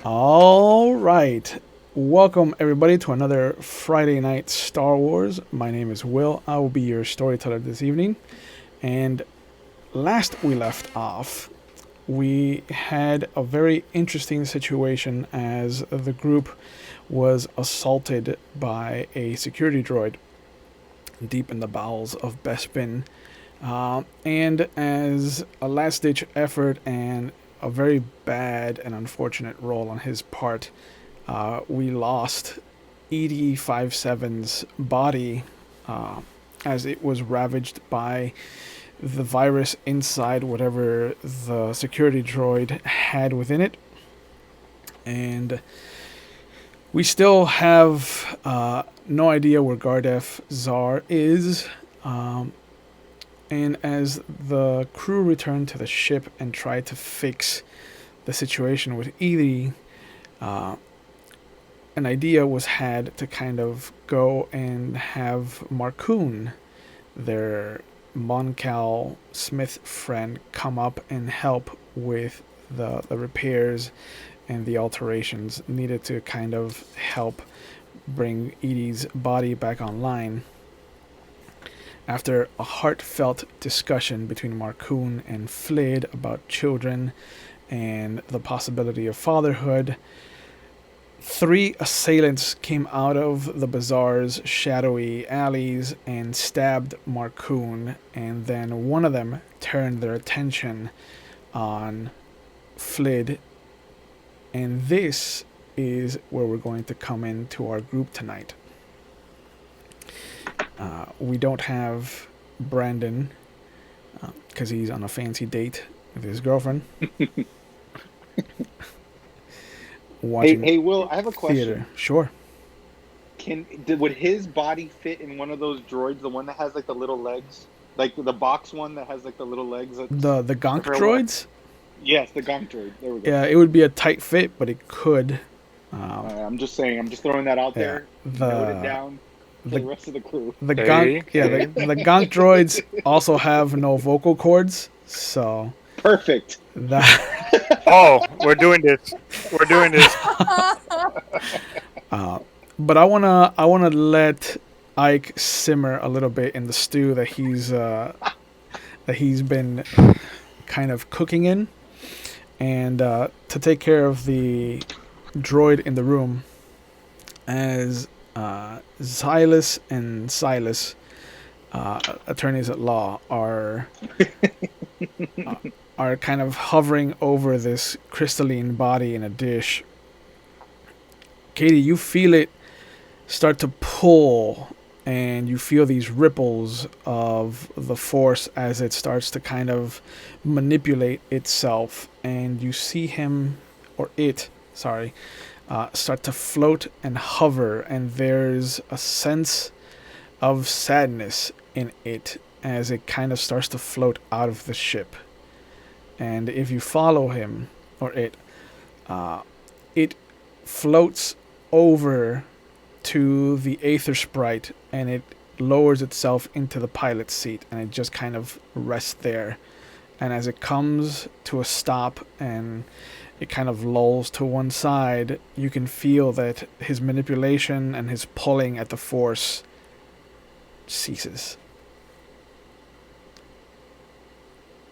All right. Welcome, everybody, to another Friday Night Star Wars. My name is Will. I will be your storyteller this evening. And last we left off, we had a very interesting situation as the group was assaulted by a security droid deep in the bowels of Bespin. And as a last ditch effort and a very bad and unfortunate role on his part, we lost ED57's body as it was ravaged by the virus inside whatever the security droid had within it. And we still have no idea where Gar'Def Zar is. And as the crew returned to the ship and tried to fix the situation with Edie, an idea was had to kind of go and have Marcoon, their Moncal Smith friend, come up and help with the repairs and the alterations needed to kind of help bring Edie's body back online. After a heartfelt discussion between Marcoon and Flid about children and the possibility of fatherhood, 3 assailants came out of the bazaar's shadowy alleys and stabbed Marcoon, and then one of them turned their attention on Flid. And this is where we're going to come into our group tonight. We don't have Brandon because he's on a fancy date with his girlfriend. Watching Hey, Will, I have a theater. question. Sure. Would his body fit in one of those droids, the one that has like the little legs, like the box one that has like the little legs? The I Gonk forgot what. droids? Yes, the Gonk droid. There we go. Yeah, it would be a tight fit, but it could. I'm just saying. I'm just throwing that out Yeah, there. Note it the down for the the rest of the crew. the Gonk Okay, yeah okay. the Gonk droids also have no vocal cords, so Perfect. that. Oh, we're doing this. We're doing this. But I wanna let Ike simmer a little bit in the stew that he's been kind of cooking in, and to take care of the droid in the room, as Xylas and Silas, attorneys at law, are kind of hovering over this crystalline body in a dish. Katie, you feel it start to pull, and you feel these ripples of the force as it starts to kind of manipulate itself, and you see him, or it, sorry, start to float and hover, and there's a sense of sadness in it as it kind of starts to float out of the ship. And if you follow him, or it floats over to the Aether Sprite, and it lowers itself into the pilot's seat, and it just kind of rests there. And as it comes to a stop and it kind of lolls to one side, you can feel that his manipulation and his pulling at the force ceases.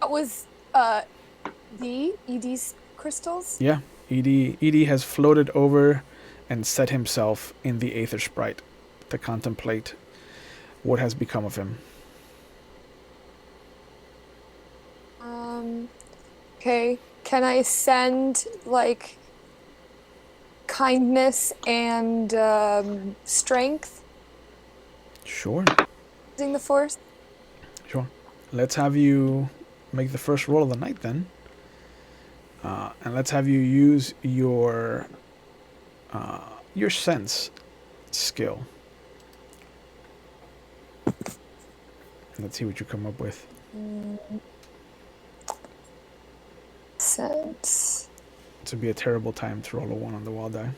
That was the ED's crystals. Yeah, Edie has floated over and set himself in the Aether Sprite to contemplate what has become of him. Okay. Can I send like kindness and strength Sure, using the force? sure. Let's have you make the first roll of the night then. And let's have you use your sense skill. Let's see what you come up with. Sense. This would be a terrible time to roll a 1 on the wall die.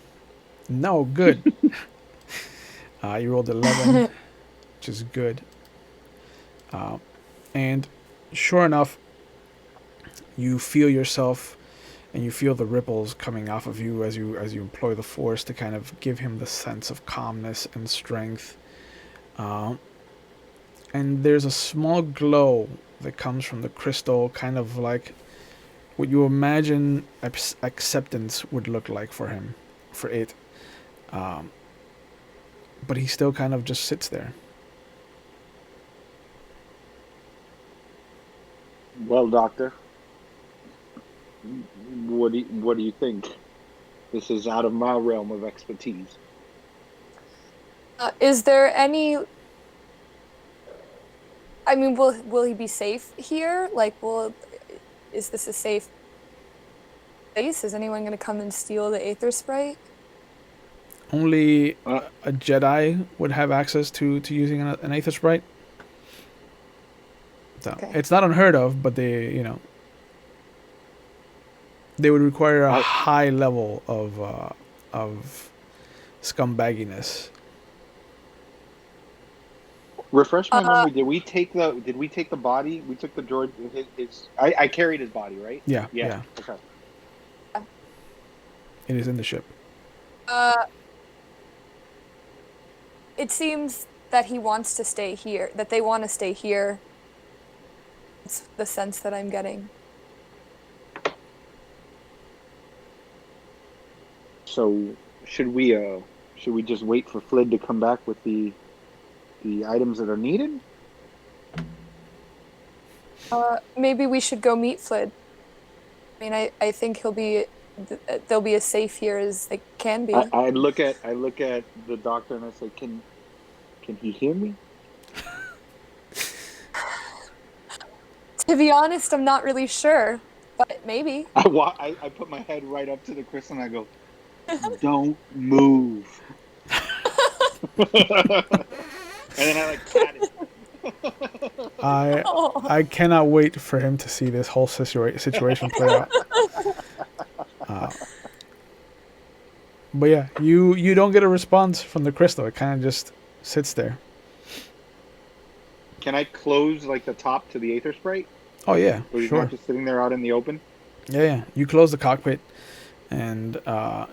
No, good. You rolled 11, which is good. And sure enough, you feel yourself and you feel the ripples coming off of you as you employ the force to kind of give him the sense of calmness and strength. And there's a small glow that comes from the crystal, kind of like what you imagine acceptance would look like for him, for it. But he still kind of just sits there. Well, Doctor, what do you think? This is out of my realm of expertise. Is there any? I mean, will he be safe here? Like, is this a safe place? Is anyone going to come and steal the Aether Sprite? Only a Jedi would have access to using an Aether Sprite. So Okay. it's not unheard of, but they would require a high level of scumbagginess. Refresh my memory. Did we take the body? We took the droid. I carried his body, right? Yeah. Okay. It is in the ship. It seems that he wants to stay here. That they want to stay here. It's the sense that I'm getting. So should we just wait for Flid to come back with the items that are needed? Maybe we should go meet Flid. I mean, I think they'll be as safe here as they can be. I look at the doctor and I say, can he hear me? To be honest, I'm not really sure, but maybe. I put my head right up to the crystal and I go, don't move. And then I pat it. I cannot wait for him to see this whole situation play out. But yeah, you don't get a response from the crystal. It kind of just sits there. Can I close like the top to the Aether Sprite? Oh yeah, So he's sure. not just sitting there out in the open? Yeah. You close the cockpit, and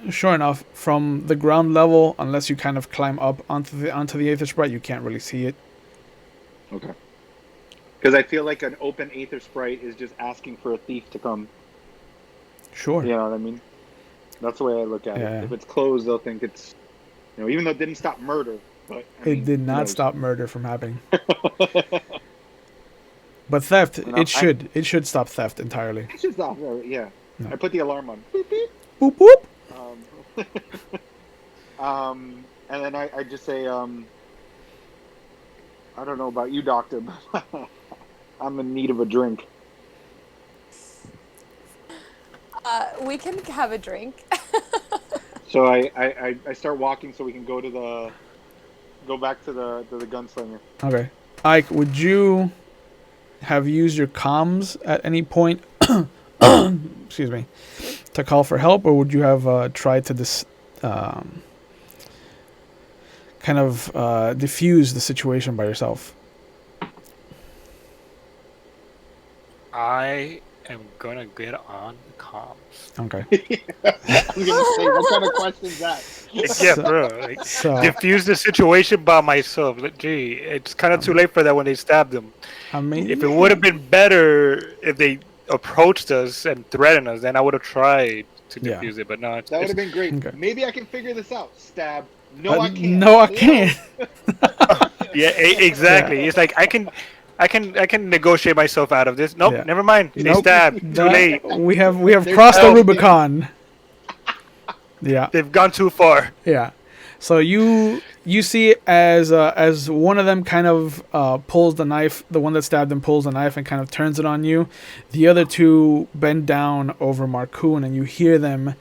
sure enough, from the ground level, unless you kind of climb up onto the Aether Sprite, you can't really see it. Okay. Because I feel like an open Aether Sprite is just asking for a thief to come. Sure. You know what I mean? That's the way I look at Yeah. it. If it's closed, they'll think it's, even though it didn't stop murder, but It did not stop murder from happening. But theft, it should stop theft entirely. It should stop. Yeah. No. I put the alarm on. Beep, beep. Boop boop. And then I just say, I don't know about you, Doctor, but I'm in need of a drink. We can have a drink. So I start walking so we can go back to the gunslinger. Okay. Ike, would you have used your comms at any point excuse me, to call for help, or would you have tried to diffuse the situation by yourself? I am gonna get on the comms. Okay. I was gonna say, what kind of question is that? Yeah, bro. Like, diffuse the situation by myself. Like, gee, it's kind of too late for that when they stabbed him. I mean, If it would have been better if they approached us and threatened us, then I would have tried to diffuse it. But no, that would have been great. Okay. Maybe I can figure this out. Stab. No, I can't. No, I can't. Yeah, exactly. Yeah. It's like I can negotiate myself out of this. Nope, never mind. They stabbed. Too late. We have crossed the Rubicon. Yeah. They've gone too far. Yeah. So you see it as one of them kind of pulls the knife. The one that stabbed him pulls the knife and kind of turns it on you. The other two bend down over Marcoon, and you hear them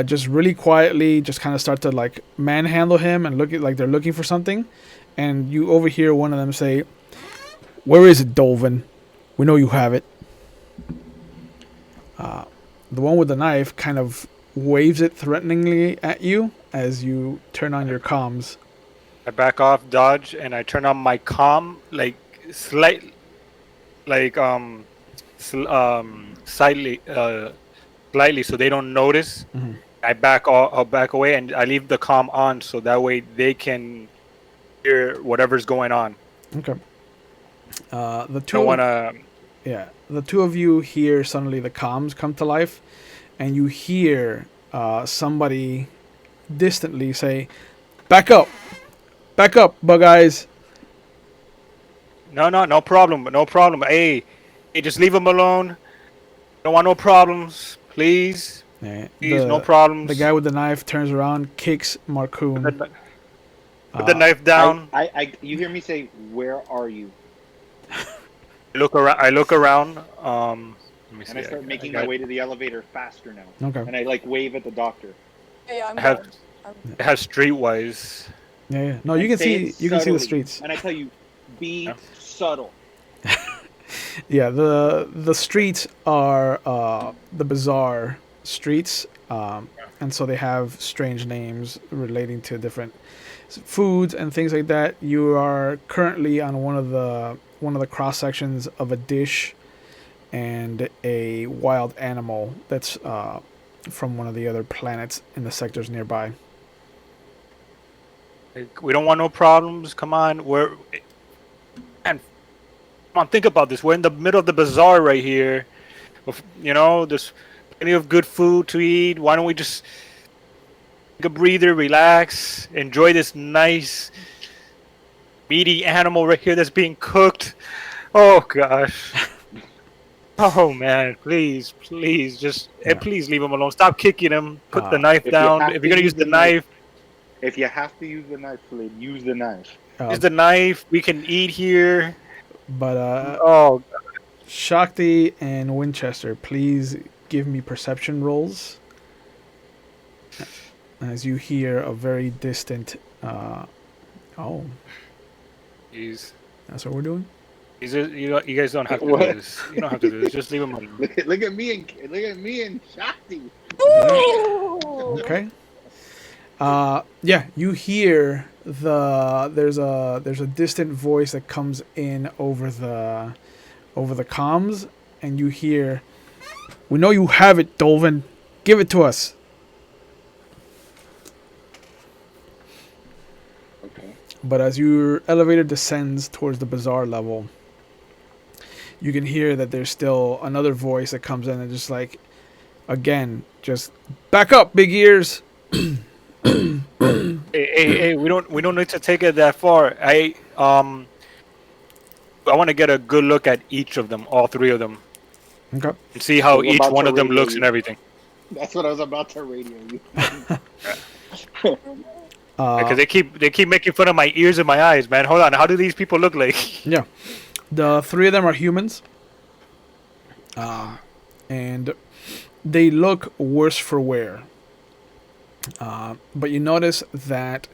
just really quietly just kind of start to like manhandle him and look at like they're looking for something. And you overhear one of them say, "Where is it, Dolvin? We know you have it." The one with the knife kind of waves it threateningly at you as you turn on your comms. I back off, dodge, and I turn on my comm slightly slightly so they don't notice. Mm-hmm. I'll back away and I leave the comm on so that way they can hear whatever's going on. Okay. The I two. don't want to. Yeah, the two of you hear suddenly the comms come to life, and you hear somebody distantly say, back up, bug eyes." No problem, no problem. Hey, just leave them alone. Don't want no problems, please. Yeah, Please, no problems. The guy with the knife turns around, kicks Marcoon. Put the knife down. You hear me say, "Where are you?" I look around. Let me see. And I start making my way to the elevator faster now. Okay. And I like wave at the doctor. Yeah, I'm I have, good. it has streetwise. Yeah. No, you can see the streets. And I tell you, be subtle. Yeah, the streets are the bizarre streets, and so they have strange names relating to different foods and things like that. You are currently on one of the cross sections of a dish and a wild animal that's from one of the other planets in the sectors nearby. We don't want no problems. Come on, and come on, think about this. We're in the middle of the bazaar right here. You know, there's plenty of good food to eat. Why don't we just take a breather, relax, enjoy this nice meaty animal right here that's being cooked? Oh gosh. Oh man, please, just please leave him alone. Stop kicking him. Put the knife down. If you're gonna use the knife, if you have to use the knife, Flid, use the knife. Use the knife. We can eat here. But Shakti and Winchester, please give me perception rolls as you hear a very distant. Jeez. That's what we're doing. You guys don't have to do this. You don't have to do this. Just leave him alone. Look at me and Shakti. Okay. Yeah, you hear there's a distant voice that comes in over the comms, and you hear, "We know you have it, Dolvin. Give it to us." Okay. But as your elevator descends towards the bazaar level, you can hear that there's still another voice that comes in and just like, again, just back up, big ears. Hey, we don't need to take it that far. I want to get a good look at each of them, all three of them. Okay. And see how each one of them looks and everything. That's what I was about to radio you. Because they keep making fun of my ears and my eyes, man. Hold on, how do these people look like? Yeah, the three of them are humans, and they look worse for wear. But you notice that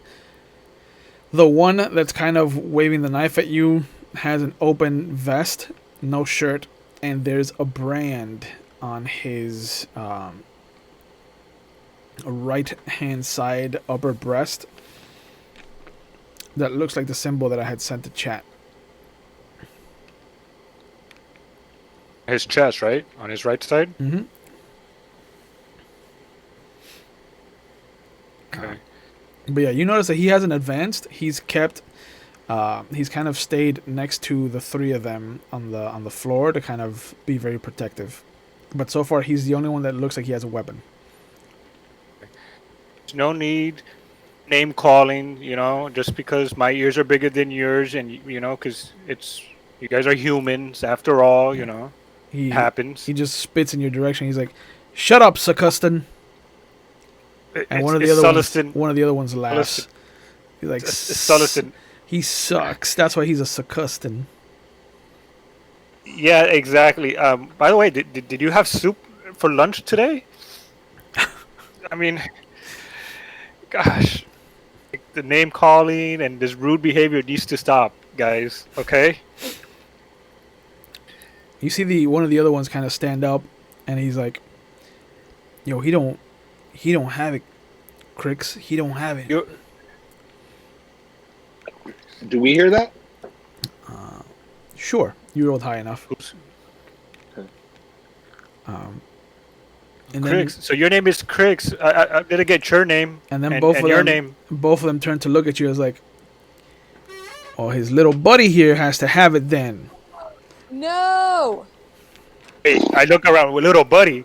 the one that's kind of waving the knife at you has an open vest, no shirt, and there's a brand on his right-hand side upper breast that looks like the symbol that I had sent to chat. His chest, right? On his right side? Mm-hmm. Okay. But yeah, you notice that he hasn't advanced. He's kept. He's kind of stayed next to the three of them on the floor to kind of be very protective. But so far, he's the only one that looks like he has a weapon. There's no need name calling, you know, just because my ears are bigger than yours, and you know, because you guys are humans after all, you know. It happens. He just spits in your direction. He's like, "Shut up, Succuston." And one of the other ones laughs. He's like, Sullison. He sucks. That's why he's a Succuston. Yeah, exactly. By the way, did you have soup for lunch today? I mean, gosh, the name calling and this rude behavior needs to stop, guys. Okay. You see one of the other ones kind of stand up, and he's like, "Yo, he don't have it, Crix. He don't have it." Do we hear that? Sure. You rolled high enough. Oops. Okay. And then, Crix. So your name is Crix. I didn't get your name. and then both of your them, name. both of them turn to look at you as like, oh, his little buddy here has to have it then. No. Wait, I look around with little buddy.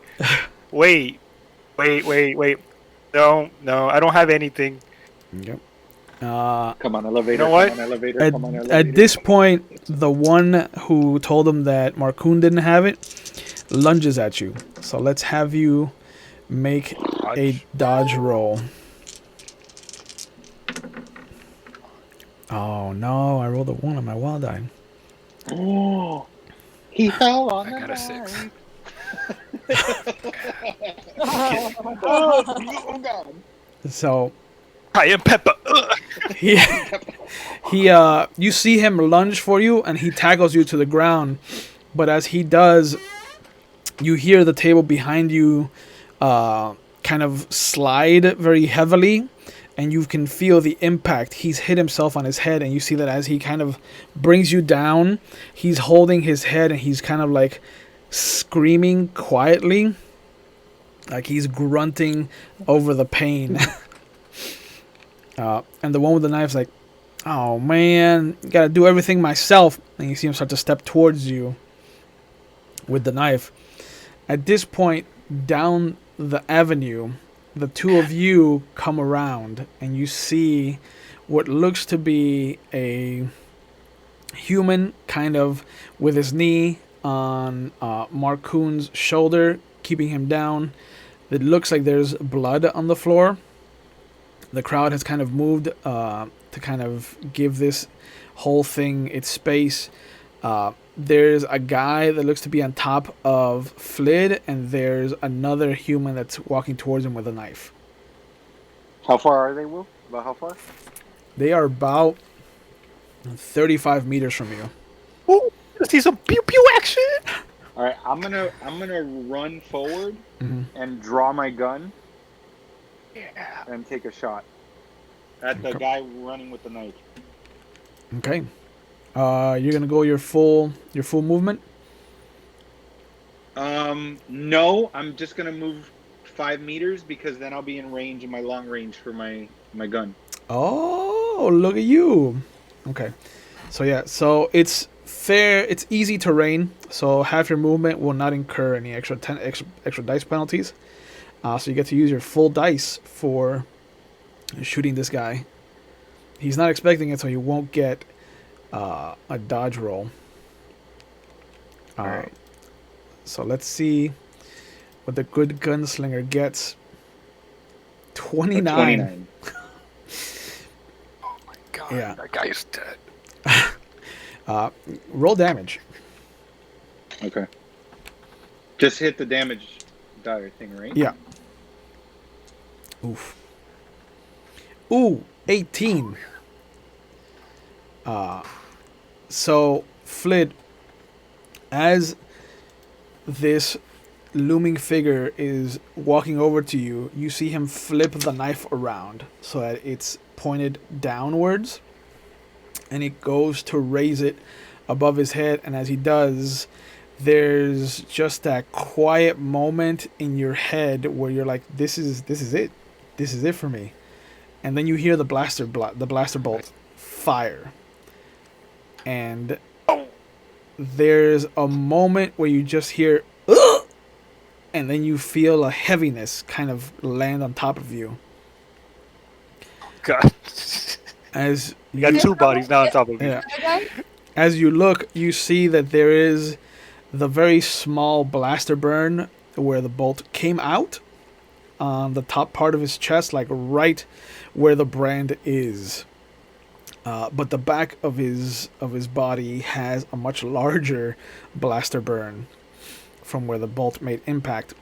Wait. No, I don't have anything. Yep. Come on, elevator. You know what? Come on, elevator. At, Come on, elevator. at this point, the one who told him that Marcoon didn't have it lunges at you. So let's have you make a dodge roll. Oh no, I rolled a 1 on my wild die. Oh, he fell on I the got a 6. knife. Oh God. So Cayenne pepper. you see him lunge for you and he tackles you to the ground, but as he does, you hear the table behind you kind of slide very heavily, and you can feel the impact. He's hit himself on his head, and you see that as he kind of brings you down, he's holding his head and he's kind of like screaming quietly, like he's grunting over the pain. And the one with the knife's like, oh man, gotta do everything myself. And you see him start to step towards you with the knife. At this point, down the avenue, the two of you come around and you see what looks to be a human kind of with his knee on Marcoon's shoulder, keeping him down. It looks like there's blood on the floor. The crowd has kind of moved to kind of give this whole thing its space. There's a guy that looks to be on top of Flid, and there's another human that's walking towards him with a knife. How far are they, Will? About how far? They are about 35 meters from you. Ooh, see some pew pew action. All right, I'm gonna run forward and draw my gun. Yeah. And take a shot at the guy running with the knife. Okay. You're gonna go your full movement. No, I'm just gonna move 5 meters because then I'll be in range, in my long range for my gun. Oh, look at you. Okay. So yeah, so it's fair. It's easy terrain. So half your movement will not incur any extra dice penalties. So you get to use your full dice for shooting this guy. He's not expecting it, so he won't get a dodge roll. All right. So let's see what the good gunslinger gets. 29. 29. Oh my god, Yeah. that guy is dead. Roll damage. Okay. Just hit the damage die thing, right? Yeah. Oof. Ooh, 18. So, Flid, as this looming figure is walking over to you, you see him flip the knife around so that it's pointed downwards, and it goes to raise it above his head, and as he does, there's just that quiet moment in your head where you're like, this is it for me. And then you hear the blaster bolt fire, and there's a moment where you just hear ugh! And then you feel a heaviness kind of land on top of you God. as You got two bodies now on top of you. yeah. As you look, you see that there is the very small blaster burn where the bolt came out on the top part of his chest, like right where the brand is. But the back of his body has a much larger blaster burn from where the bolt made impact.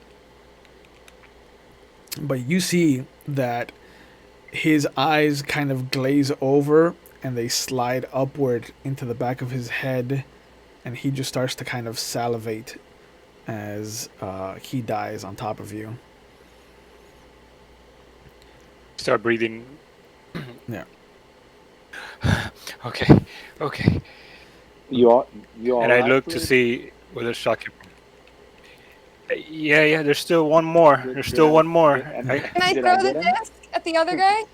But you see that his eyes kind of glaze over and they slide upward into the back of his head, and he just starts to kind of salivate as he dies on top of you. Start breathing. Yeah. Okay. You all And I right, look to Flid? see where the shot came from. Yeah. There's still one more. There's still one more. And Can I did throw I the get him? disc at the other guy?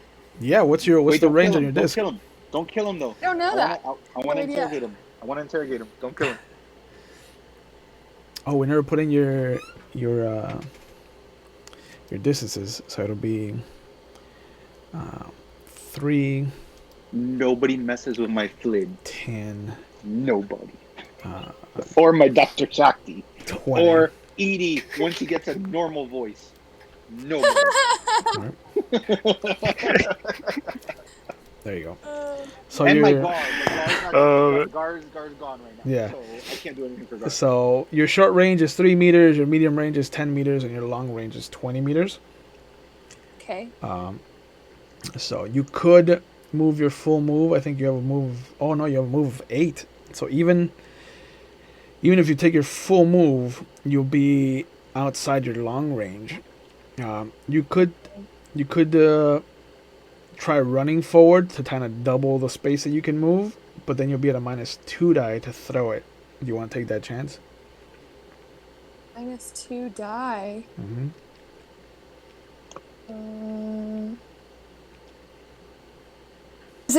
Yeah, what's Wait, the don't range kill on him. your Don't disc? kill him. Don't kill him though. I don't know that. I want to No idea. interrogate him. I want to interrogate him. Don't kill him. Oh, we never put in your distances, so it'll be 3, Nobody messes with my Flid. 10, Nobody. uh, Or my Dr. Shakti. 20. Or Edie once he gets a normal voice. Nobody. There you go. So And my you're Gar's gone right now. Yeah. So I can't do anything for Gar. so your short range is 3 meters, your medium range is 10 meters, and your long range is 20 meters. Okay. So you could move your full move. I think you have a move. Oh no, you have a move of 8. So even if you take your full move, you'll be outside your long range. You could try running forward to kind of double the space that you can move, but then you'll be at a -2 die to throw it. Do you want to take that chance? -2 die. Mm-hmm.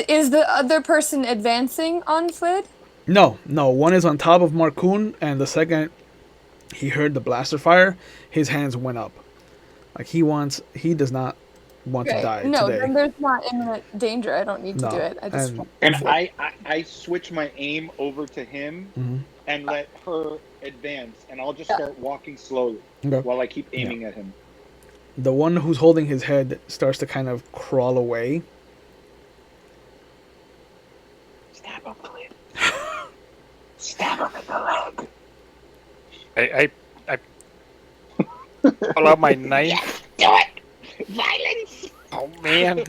Is the other person advancing on Flid? No. One is on top of Marcoon, and the second he heard the blaster fire, his hands went up. Like he does not want to die No, today. then there's not imminent danger. I don't need to do it. I just And I switch my aim over to him Mhm. and let her advance, and I'll just start walking slowly Okay. while I keep aiming at him. The one who's holding his head starts to kind of crawl away. Stab him, Flid. Stab him in the leg. I pull out my knife. Do it! Violence! Oh man!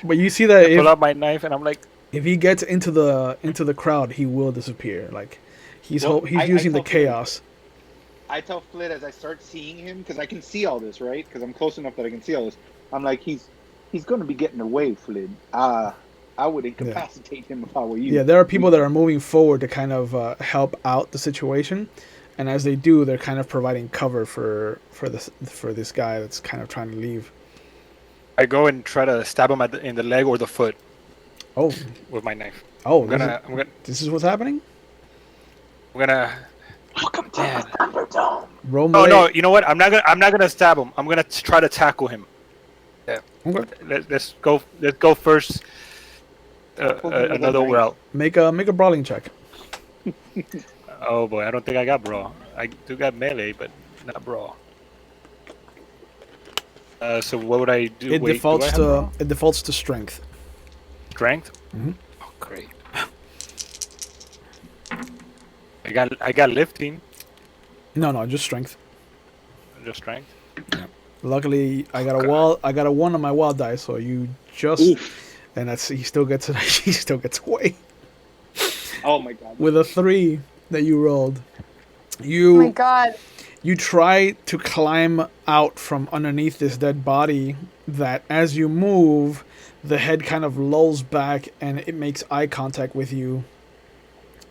But you see that I pull out my knife and I'm like, if he gets into the crowd, he will disappear. Like he's Well, I using the tell Flid- chaos. I tell Flid as I start seeing him, because I can see all this, right? Because I'm close enough that I can see all this. I'm like, he's going to be getting away, Flid. I would incapacitate him if I were you. Yeah, there are people that are moving forward to kind of help out the situation, and as they do, they're kind of providing cover for this guy that's kind of trying to leave. I go and try to stab him in the leg or the foot Oh, with my knife. oh, I'm gonna. this is what's happening. Welcome to the Thunderdome. Roll Oh melee. no! You know what? I'm not gonna stab him. I'm gonna try to tackle him. Yeah. Okay. Let's go first. Another route. Make a brawling check. Oh boy, I don't think I got brawl. I do got melee, but not brawl. So what would I do? It Wait, defaults do I have brawl? to strength. Strength. Mhm. Oh great. I got lifting. No, just strength. Just strength. Luckily, I got a 1 on my wild die, so you just and he still gets away. Oh my god. With a 3 that you rolled. Oh my god. You try to climb out from underneath this dead body that as you move, the head kind of lulls back and it makes eye contact with you,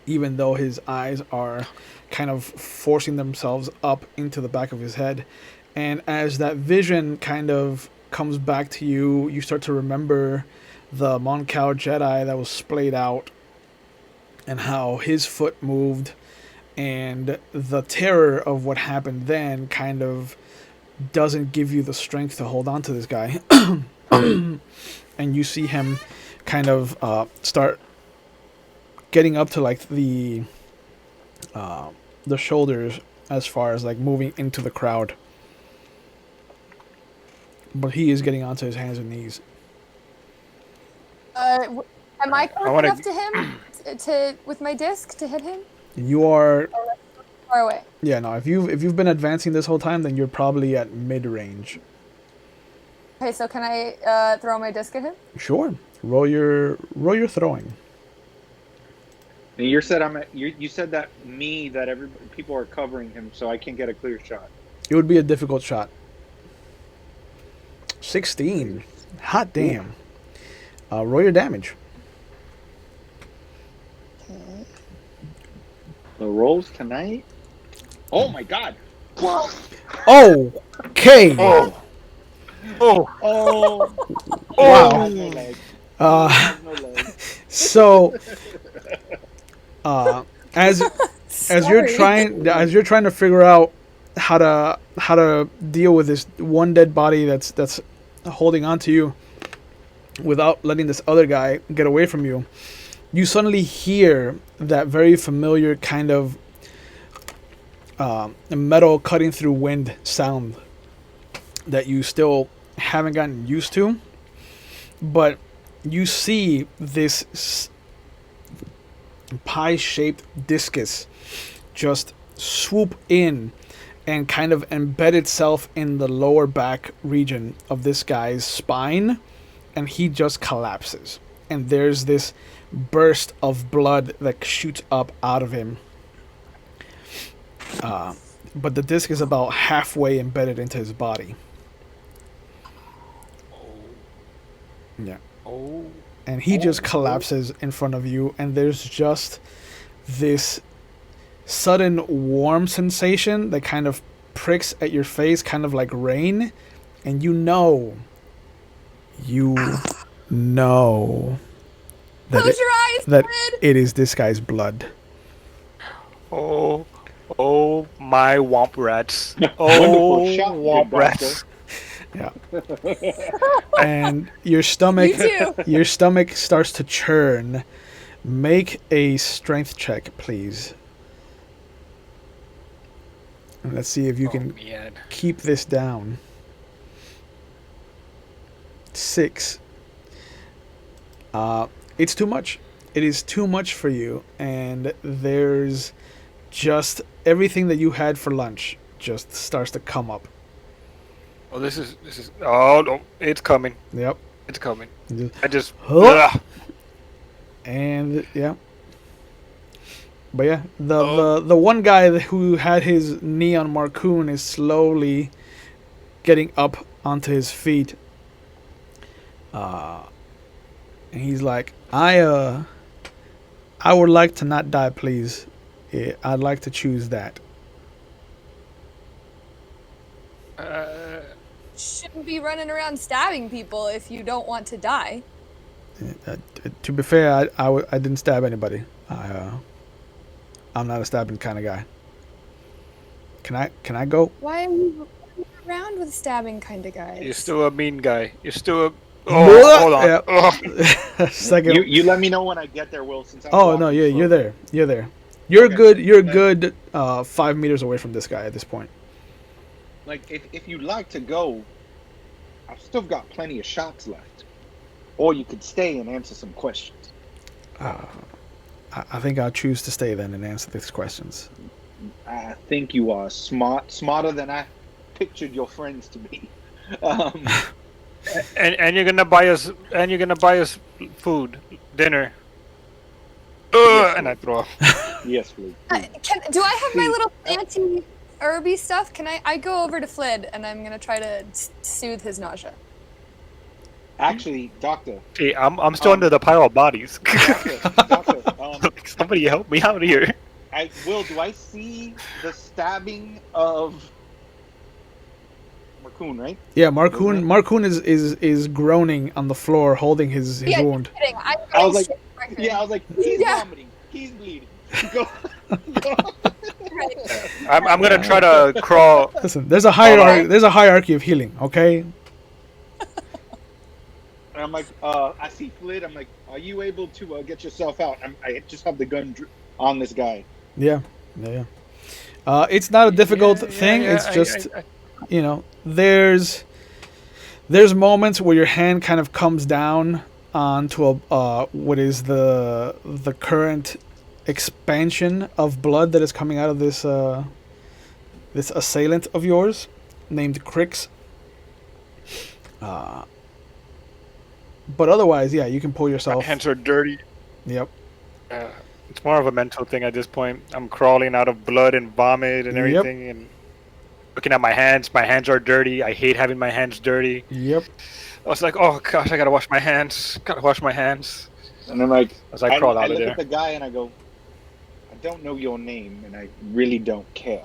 even though his eyes are kind of forcing themselves up into the back of his head. And as that vision kind of comes back to you, you start to remember the Monkau Jedi that was splayed out and how his foot moved, and the terror of what happened then kind of doesn't give you the strength to hold on to this guy. And you see him kind of start getting up to like the shoulders as far as like moving into the crowd. But he is getting onto his hands and knees. Am I close wanna- enough to him to with my disc to hit him? You are, Far away. yeah, no. If you've been advancing this whole time, then you're probably at mid range. Okay, so can I throw my disc at him? Sure. Roll your throwing. And you said you said that people are covering him, so I can't get a clear shot. It would be a difficult shot. 16. Hot damn. Roll your damage. The rolls tonight? Oh my god! Okay. Oh. Oh. Oh! Wow. He has no legs. He Uh, has no legs. so, as you're Sorry. trying to figure out how to deal with this one dead body that's holding on to you without letting this other guy get away from you, you suddenly hear that very familiar kind of metal cutting through wind sound that you still haven't gotten used to, but you see this pie-shaped discus just swoop in and kind of embed itself in the lower back region of this guy's spine, and he just collapses. And there's this burst of blood that shoots up out of him. But the disc is about halfway embedded into his body. Yeah. Oh. And he just collapses in front of you, and there's just this sudden warm sensation that kind of pricks at your face, kind of like rain, and you know that Close your eyes, that Flid. it is this guy's blood. Oh. Oh my womp rats. Wonderful Oh shot, womp good rats. Yeah. And your stomach You too. your stomach starts to churn. Make a strength check, please. And let's see if you can Man. keep this down. 6. It's too much. It is too much for you, and there's just everything that you had for lunch just starts to come up. Oh, this is. Oh no, it's coming. Yep. It's coming. Just- I just. Huh? Ugh. And yeah. But yeah, the one guy who had his knee on Marcoon is slowly getting up onto his feet. And he's like, I would like to not die, please. Yeah, I'd like to choose that. Shouldn't be running around stabbing people if you don't want to die. To be fair, I didn't stab anybody. I'm not a stabbing kind of guy. Can I go? Why are you running around with stabbing kind of guys? You're still a mean guy. You're still a. Oh, hold on. Yeah. Ugh. Second. You let me know when I get there, Will. Since I'm Oh walking no, yeah, slow. you're there. You're there. You're Okay. good. You're Like- good. 5 meters away from this guy at this point. Like, if you'd like to go, I've still got plenty of shots left. Or you could stay and answer some questions. I think I'll choose to stay then and answer these questions. I think you are smarter than I pictured your friends to be. And you're gonna buy us. And you're gonna buy us food, dinner. Yes, And I throw up. Yes, please. Do I have my little fancy herby stuff? Can I go over to Flid and I'm gonna try to soothe his nausea. Actually, Doctor, Hey, I'm still under the pile of bodies. Doctor, Somebody help me out here. do I see the stabbing of Marcoon, right? Yeah, Marcoon is groaning on the floor, holding his Yeah, wound. kidding. I'm I was like, shit record. Yeah, I was like, he's Yeah. vomiting, he's bleeding. Go. Right. I'm gonna try to crawl. Listen, there's a hierarchy of healing. Okay. And I'm like, I see Flid. I'm like, are you able to get yourself out? I just have the gun on this guy. Yeah. It's not a difficult thing. It's just you know, there's moments where your hand kind of comes down onto what is the current expansion of blood that is coming out of this this assailant of yours named Crix. But otherwise, yeah, you can pull My yourself. hands are dirty. Yep. It's more of a mental thing at this point. I'm crawling out of blood and vomit and Yep. everything, and looking at my hands. My hands are dirty. I hate having my hands dirty. Yep. I was like, oh gosh, I gotta wash my hands. Gotta wash my hands. And I'm like, As I crawl out of look there. at the guy and I go, I don't know your name, and I really don't care.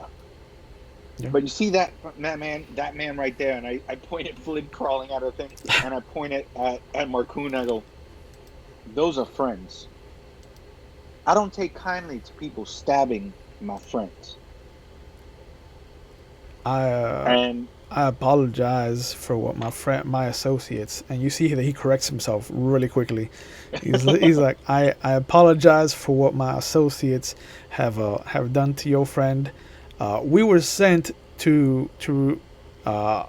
Yeah. But you see that man right there, and I point at Flid crawling out of the thing, and I point at Marcoon, and I go, those are friends. I don't take kindly to people stabbing my friends. I And I apologize for what my associates, and you see that he corrects himself really quickly. He's like, I apologize for what my associates have done to your friend. We were sent to I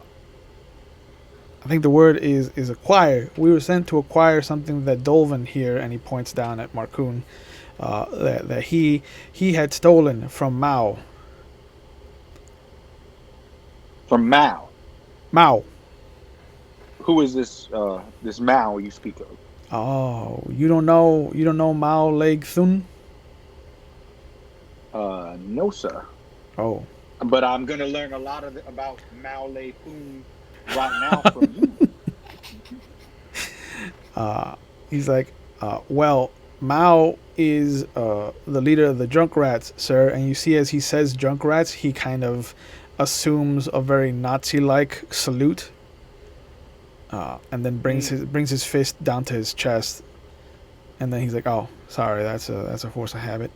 think the word is acquire. We were sent to acquire something that Dolvin here, and he points down at Marcoon, that he had stolen from Mao. from Mao. Mao. Who is this Mao you speak of? Oh, you don't know Mao Leg Thun? No, sir. Oh, But I'm gonna learn a lot about Mao Lei Foon right now from you. he's like, well, Mao is the leader of the Junkrats, sir. And you see, as he says Junkrats, he kind of assumes a very Nazi-like salute, and then brings his fist down to his chest, and then he's like, "Oh, sorry, that's a force of habit."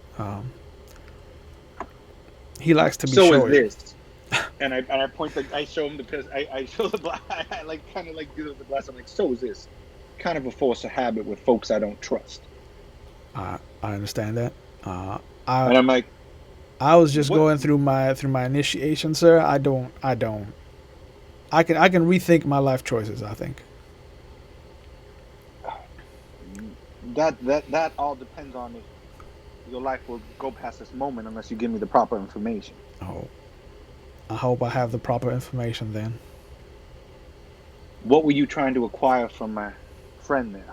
He likes to be So showy. is this. And I point I show him the piss. I show the glass. I like kind of like do the glass. I'm like, so is this kind of a force of habit with folks I don't trust. I understand that. And I I'm like, I was just what? going through my initiation, sir. I can rethink my life choices, I think. That all depends on if your life will go past this moment unless you give me the proper information. Oh, I hope I have the proper information then. What were you trying to acquire from my friend there?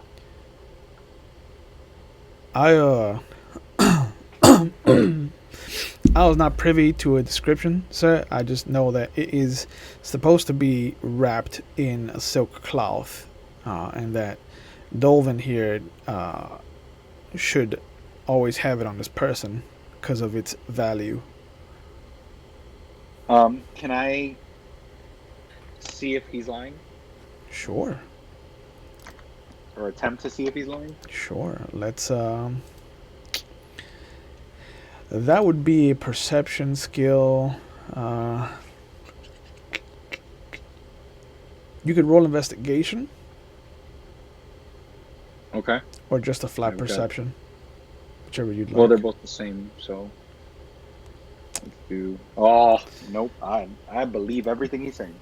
I I was not privy to a description, sir. I just know that it is supposed to be wrapped in a silk cloth, and that Dolvin here should always have it on his person because of its value. Can I see if he's lying, Sure, or attempt to see if he's lying? sure. Let's. That would be a perception skill. You could roll investigation Okay. or just a flat Okay. perception, whichever you'd like. Well, they're both the same, so let's do. Oh nope! I believe everything he's saying.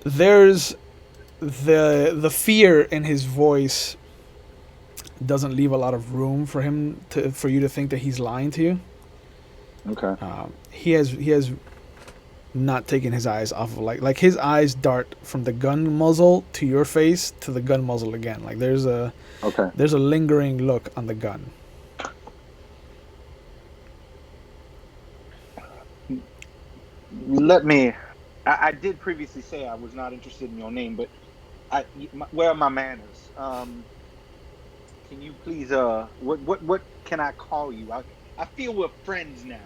There's the fear in his voice doesn't leave a lot of room for you to think that he's lying to you. Okay. He has not taken his eyes off of like his eyes dart from the gun muzzle to your face to the gun muzzle again. Like there's a Okay. lingering look on the gun. Let me. I did previously say I was not interested in your name, but where are my manners? Can you please? What can I call you? I feel we're friends now,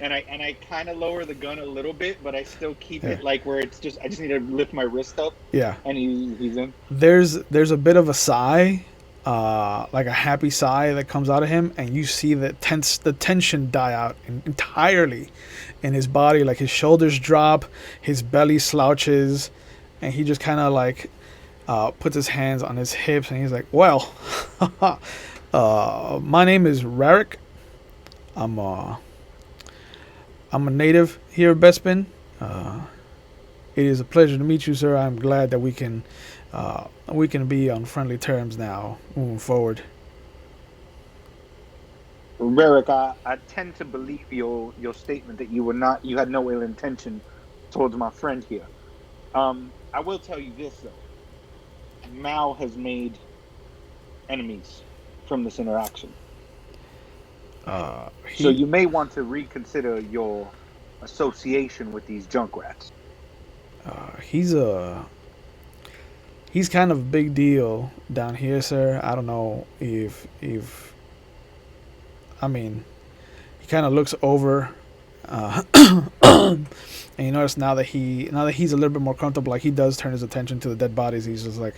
and I kind of lower the gun a little bit, but I still keep it like where it's just. I just need to lift my wrist up. Yeah. And he's in. There's a bit of a sigh, like a happy sigh that comes out of him, and you see the tension die out entirely in his body. Like his shoulders drop, his belly slouches, and he just kind of like puts his hands on his hips, and he's like, "Well, my name is Rarik. I'm a native here of Bespin. It is a pleasure to meet you, sir. I'm glad that we can be on friendly terms now, moving forward." Rarick, I tend to believe your statement that you had no ill intention towards my friend here. I will tell you this though. Mao has made enemies from this interaction. So you may want to reconsider your association with these junkrats. He's kind of a big deal down here, sir. I don't know if I mean, he kind of looks over And you notice now that he's a little bit more comfortable, like he does turn his attention to the dead bodies. He's just like,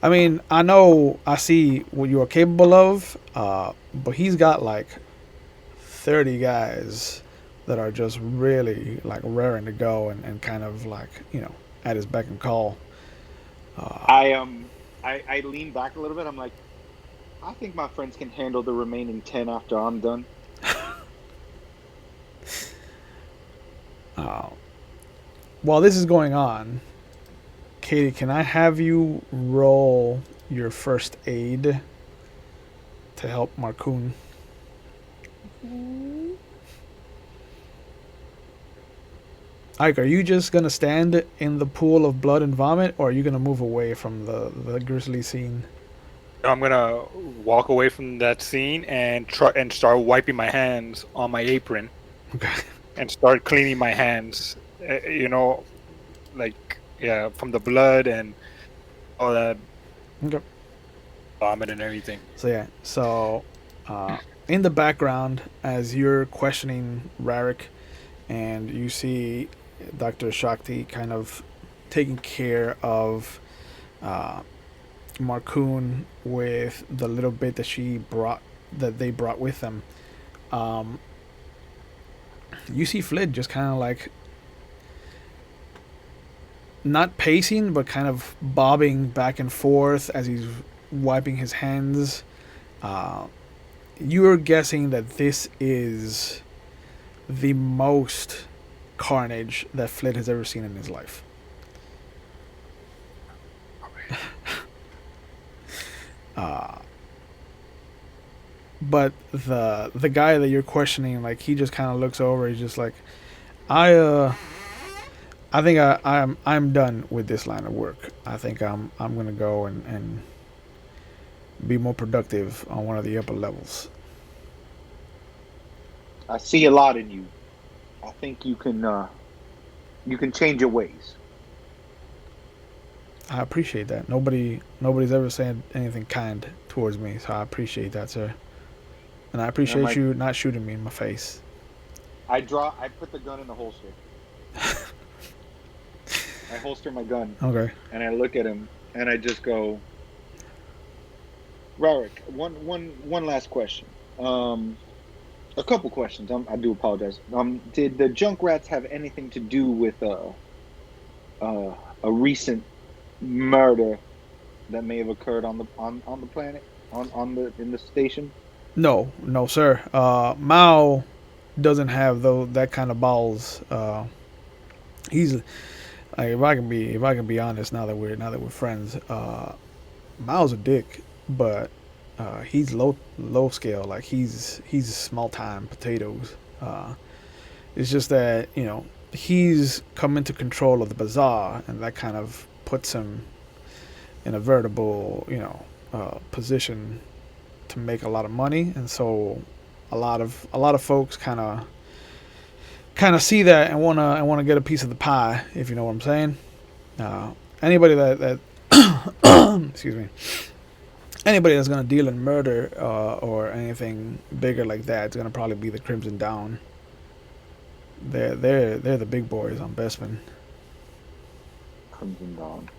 I mean, I see what you are capable of, but he's got like 30 guys that are just really like raring to go and kind of like, at his beck and call. I lean back a little bit. I'm like, I think my friends can handle the remaining 10 after I'm done. While this is going on, Katie, can I have you roll your first aid to help Marcoon? Ike, are you just gonna stand in the pool of blood and vomit, or are you gonna move away from the grisly scene? I'm gonna walk away from that scene and try and start wiping my hands on my apron Okay. and start cleaning my hands. You know, like from the blood and all that Okay. vomit and everything. So in the background, as you're questioning Rarik, and you see Dr. Shakti kind of taking care of Marcoon with the little bit that they brought with them. You see Flid just kind of like not pacing, but kind of bobbing back and forth as he's wiping his hands. You're guessing that this is the most carnage that Flid has ever seen in his life. But the guy that you're questioning, like, he just kind of looks over. He's just like, I think I'm done with this line of work. I think I'm gonna go and be more productive on one of the upper levels. I see a lot in you. I think you can change your ways. I appreciate that. Nobody's ever said anything kind towards me, so I appreciate that, sir. And I appreciate you not shooting me in my face. I put the gun in the holster. I holster my gun. Okay. And I look at him and I just go, Rarik, one last question. A couple questions. I do apologize. Did the Junkrats have anything to do with a recent murder that may have occurred on the planet, in the station? No, sir. Mao doesn't have that kind of balls. He's like, if I can be honest, now that we're friends, Mao's a dick, but he's low scale. Like he's small time potatoes. It's just that he's come into control of the bazaar, and that kind of puts him in a veritable position to make a lot of money, and so a lot of folks kind of see that and wanna get a piece of the pie, if you know what I'm saying. Anybody that excuse me, anybody that's gonna deal in murder or anything bigger like that is gonna probably be the Crimson Dawn. They're the big boys on Bestman. Crimson Dawn.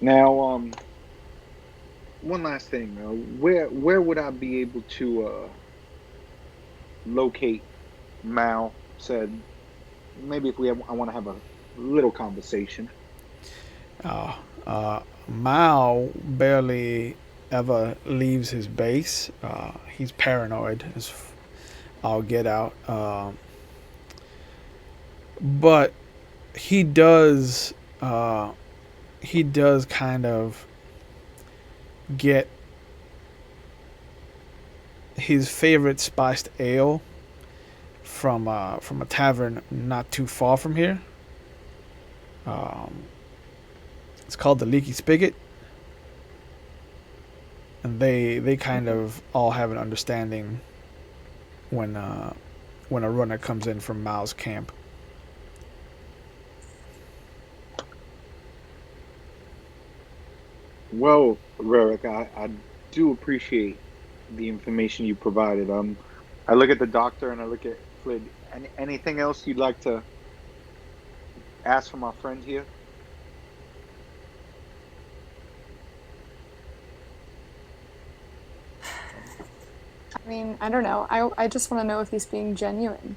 Now, one last thing. Where would I be able to locate Mao? Said maybe if I want to have a little conversation. Mao barely ever leaves his base. He's paranoid as all get out. But he does kind of get his favorite spiced ale from a tavern not too far from here. It's called the Leaky Spigot, and they kind of all have an understanding when a runner comes in from Mao's camp. Well, Rarik, I do appreciate the information you provided. I look at the doctor and I look at Flid. Anything else you'd like to ask from our friend here? I mean, I don't know. I just want to know if he's being genuine.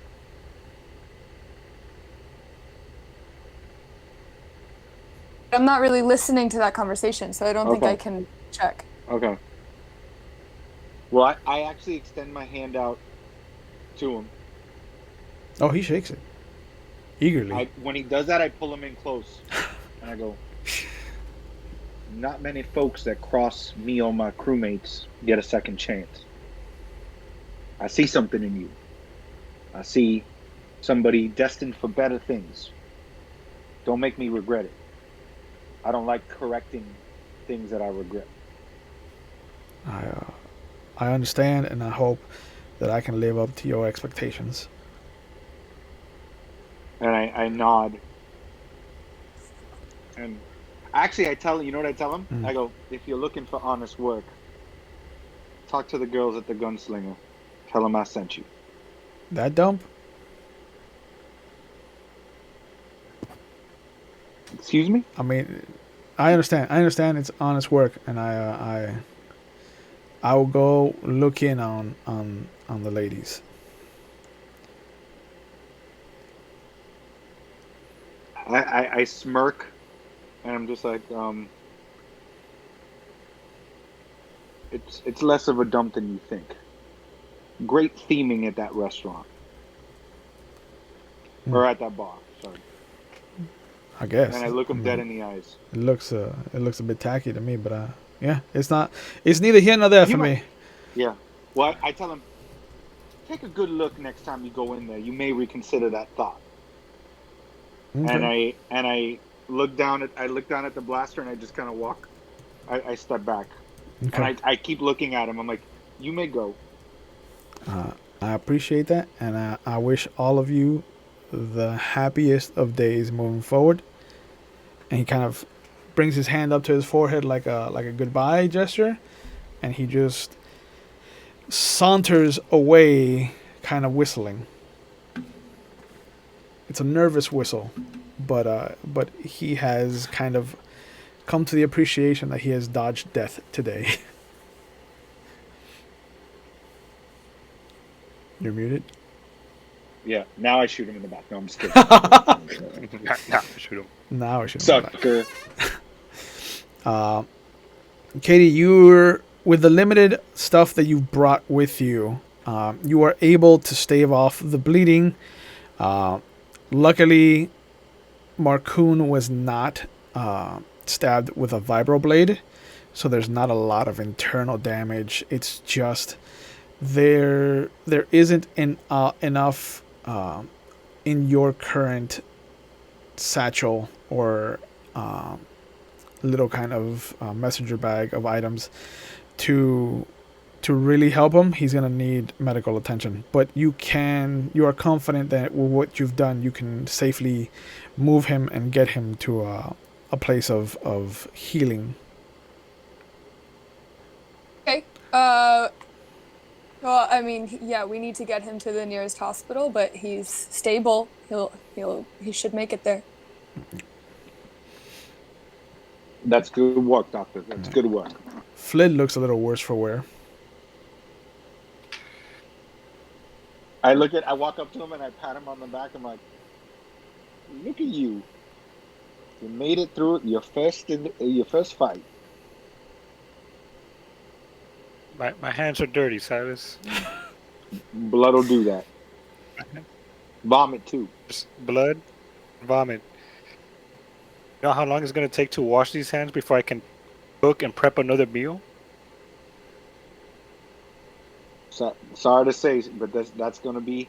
I'm not really listening to that conversation, so I don't think Okay. I can check. Okay. Well, I actually extend my hand out to him. Oh, he shakes it eagerly. When he does that, I pull him in close, and I go, "Not many folks that cross me or my crewmates get a second chance. I see something in you. I see somebody destined for better things. Don't make me regret it. I don't like correcting things that I regret." I understand, and I hope that I can live up to your expectations. And I nod. And actually, I tell you know what I tell him? I go, "If you're looking for honest work, talk to the girls at the Gunslinger. Tell them I sent you." That dump? Excuse me? I mean, I understand. I understand it's honest work, and I will go look in on the ladies. I smirk, and I'm just like, it's less of a dump than you think. Great theming at that restaurant. Or at that bar, sorry. I guess. And I look him dead in the eyes. It looks a bit tacky to me, but yeah, it's not. It's neither here nor there for me. Yeah. Well, I tell him, take a good look next time you go in there. You may reconsider that thought. Okay. And I look down at the blaster and I just kind of walk. I step back. Okay. And I keep looking at him. I'm like, you may go. I appreciate that, and I wish all of you the happiest of days moving forward. And he kind of brings his hand up to his forehead like a goodbye gesture, and he just saunters away, kind of whistling. It's a nervous whistle, but he has kind of come to the appreciation that he has dodged death today. You're muted. Yeah. Now I shoot him in the back. No, I'm just kidding. Nah, shoot him. Now I should. Sucker. Katie, you're with the limited stuff that you've brought with you. You are able to stave off the bleeding. Luckily, Marcoon was not stabbed with a vibroblade, so there's not a lot of internal damage. It's just there isn't enough in your current satchel or little kind of messenger bag of items to really help him. He's gonna need medical attention, but you are confident that with what you've done, you can safely move him and get him to a place of healing. Okay. Well, I mean, yeah, we need to get him to the nearest hospital, but he's stable. He should make it there. That's good work, Doctor. That's good work. Flid looks a little worse for wear. I walk up to him and I pat him on the back. I'm like, look at you. You made it through your first fight. My hands are dirty, Silas. Blood will do that. Vomit too. Just blood, vomit. You know how long it's gonna take to wash these hands before I can cook and prep another meal? Sorry to say, but that's going to be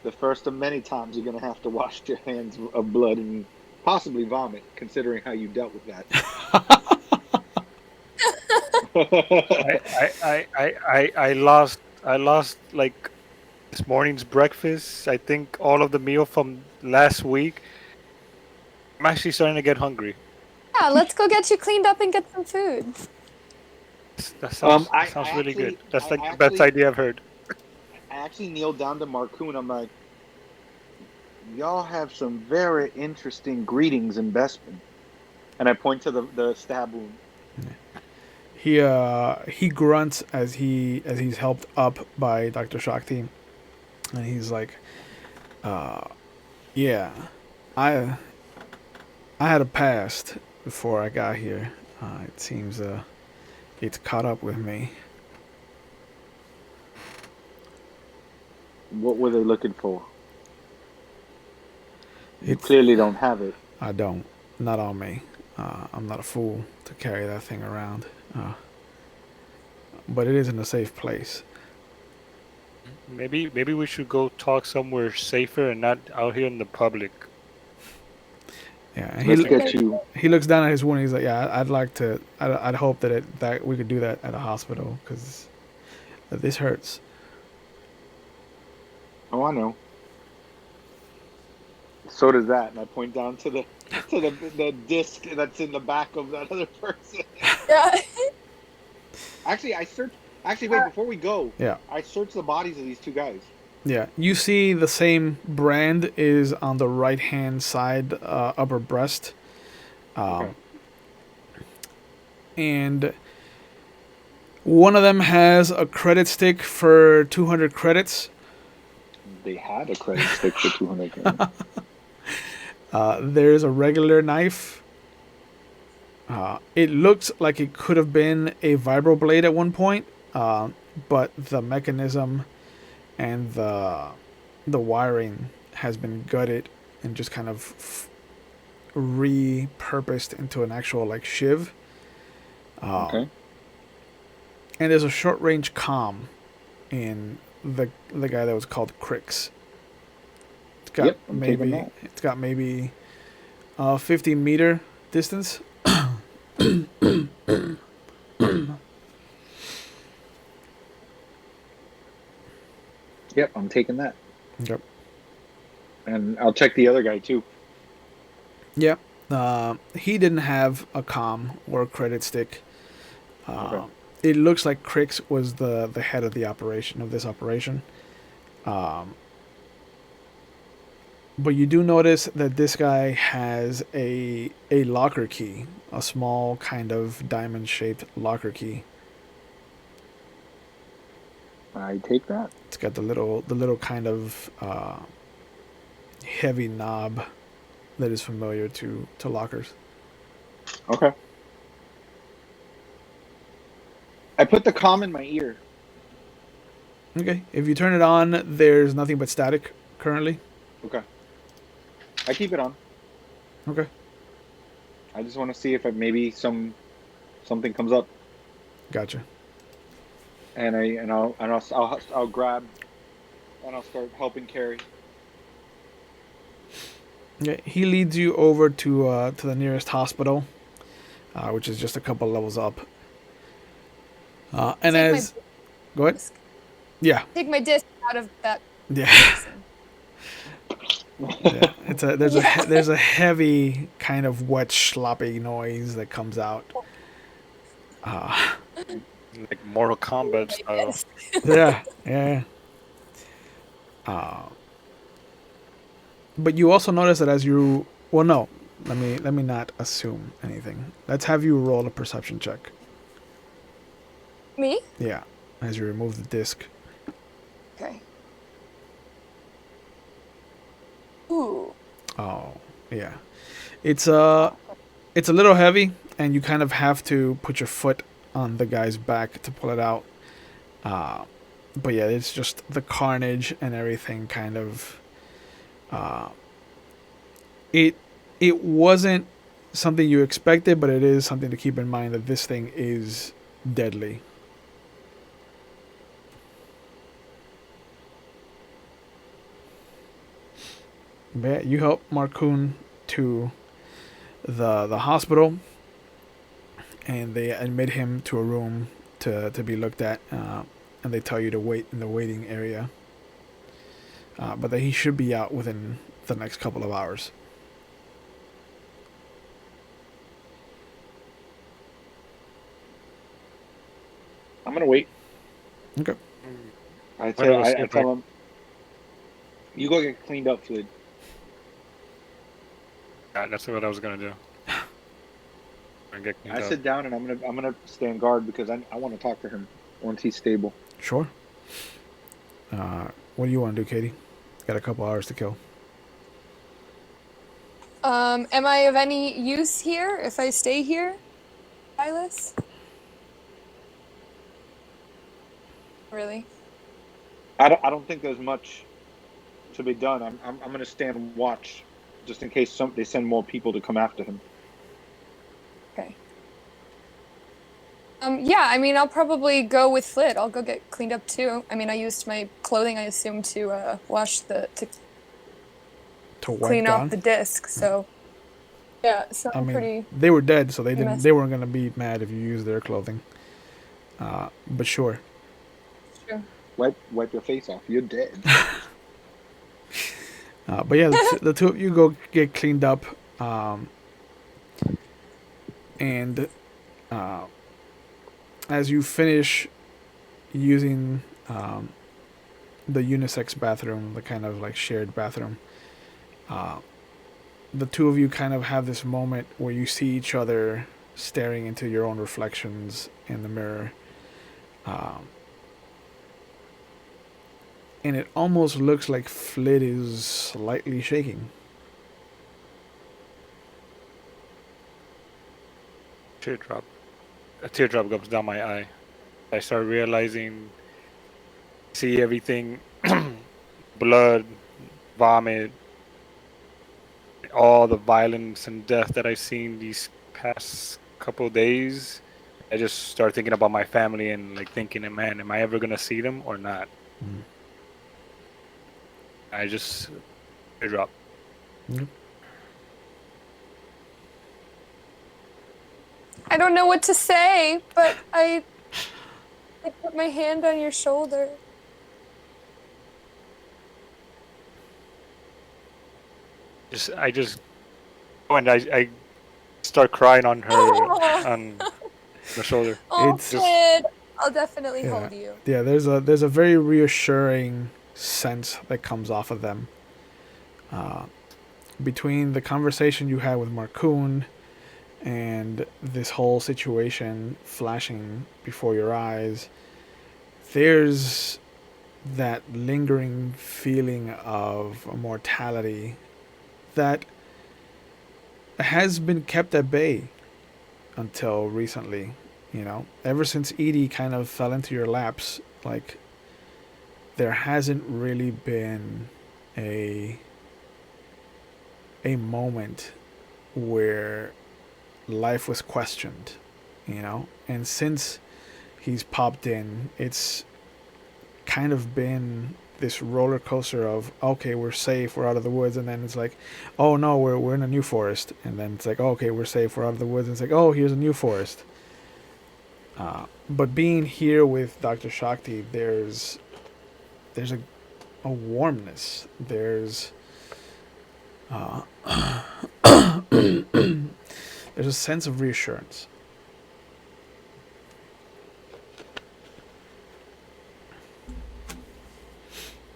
the first of many times you're going to have to wash your hands of blood and possibly vomit, considering how you dealt with that. I lost like this morning's breakfast. I think all of the meal from last week. I'm actually starting to get hungry. Yeah, let's go get you cleaned up and get some food. That sounds really good. That's like the best idea I've heard. I actually kneel down to Marcoon. I'm like, y'all have some very interesting greetings in Bespin. And I point to the stab wound. He grunts as he's helped up by Dr. Shakti, and he's like, yeah, I I had a past before I got here. It seems it's caught up with me. What were they looking for? You It's clearly don't have it. I don't, not on me. I'm not a fool to carry that thing around. But it is in a safe place. Maybe we should go talk somewhere safer and not out here in the public. Yeah, and Let's get you. he looks down at his wound. He's like, "Yeah, I'd like to. I'd hope that we could do that at a hospital because this hurts." Oh, I know. So does that, and I point down to the disc that's in the back of that other person. Yeah. Actually, I search. Actually, wait. Before we go, Yeah, I search the bodies of these two guys. yeah. You see the same brand is on the right hand side, upper breast, Okay. and one of them has a credit stick for 200 credits. They had a credit stick for 200. There's a regular knife. It looks like it could have been a vibroblade at one point, but the mechanism and the wiring has been gutted and just kind of repurposed into an actual like shiv. Okay. And there's a short range comm in the guy that was called Crix. Yep, I'm taking that. It's got maybe 50-meter distance. Yep, I'm taking that. Yep. And I'll check the other guy too. Yeah. He didn't have a comm or a credit stick. Okay. It looks like Crix was the head of this operation. But you do notice that this guy has a locker key, a small kind of diamond shaped locker key. I take that. It's got the little kind of heavy knob that is familiar to lockers. Okay. I put the comm in my ear. Okay. If you turn it on, there's nothing but static currently. Okay. I keep it on. Okay. I just want to see if maybe something comes up, Gotcha. and I'll grab, and I'll start helping carry. Okay. He leads you over to the nearest hospital, which is just a couple levels up. And Take as go ahead. disc. Yeah. Take my disc out of that. Yeah. medicine. Yeah. There's a heavy kind of wet sloppy noise that comes out. Like Mortal Kombat style. Yes. Yeah. But you also notice that as you no, let me not assume anything. Let's have you roll a perception check. Me? Yeah, as you remove the disc. Okay. Ooh. Oh, yeah. It's a little heavy, and you kind of have to put your foot on the guy's back to pull it out. But yeah, it's just the carnage and everything kind of. It wasn't something you expected, but it is something to keep in mind that this thing is deadly. But yeah, you help Marcoon to the hospital, and they admit him to a room to be looked at, and they tell you to wait in the waiting area. But that he should be out within the next couple of hours. I'm gonna wait. Okay. I When it was I tell him, you go get cleaned up, Flid. yeah, that's what I was gonna do. And get cleaned I up. sit down and I'm gonna stand guard because I want to talk to him once he's stable. Sure. What do you want to do, Katie? Got a couple hours to kill. Am I of any use here if I stay here, Silas? Really? I don't think there's much to be done. I'm gonna stand watch just in case they send more people to come after him. Okay. Yeah, I mean, I'll probably go with Flid. I'll go get cleaned up too. I mean, I used my clothing, I assume, to wash to To wipe clean down? off the disc. So yeah, so I I'm mean, pretty. they were dead, so they messy. they weren't gonna be mad if you used their clothing. But sure. True. Wipe your face off. You're dead. But yeah, the two of you go get cleaned up, and as you finish using the unisex bathroom, the kind of like shared bathroom, the two of you kind of have this moment where you see each other staring into your own reflections in the mirror. And it almost looks like Flid is slightly shaking. Teardrop. A teardrop comes down my eye. I start realizing, see everything, blood, vomit, all the violence and death that I've seen these past couple days. I just start thinking about my family and like thinking, man, am I ever gonna see them or not? Mm. I just teardrop. Yep. I don't know what to say, but I put my hand on your shoulder. I just go and I start crying on her on the shoulder. Oh, It's- Flid, I'll definitely Yeah. hold you. Yeah, there's a very reassuring sense that comes off of them. Between the conversation you had with Marcoon and this whole situation flashing before your eyes, there's that lingering feeling of mortality that has been kept at bay until recently. You know, ever since Edie kind of fell into your laps, like, there hasn't really been a moment where life was questioned, you know? And since he's popped in, it's kind of been this roller coaster of, okay, we're safe, we're out of the woods, and then it's like, oh no, we're in a new forest, and then it's like, oh, okay, we're safe, we're out of the woods, and it's like, oh, here's a new forest. But being here with Dr. Shakti, there's a warmness. There's there's a sense of reassurance.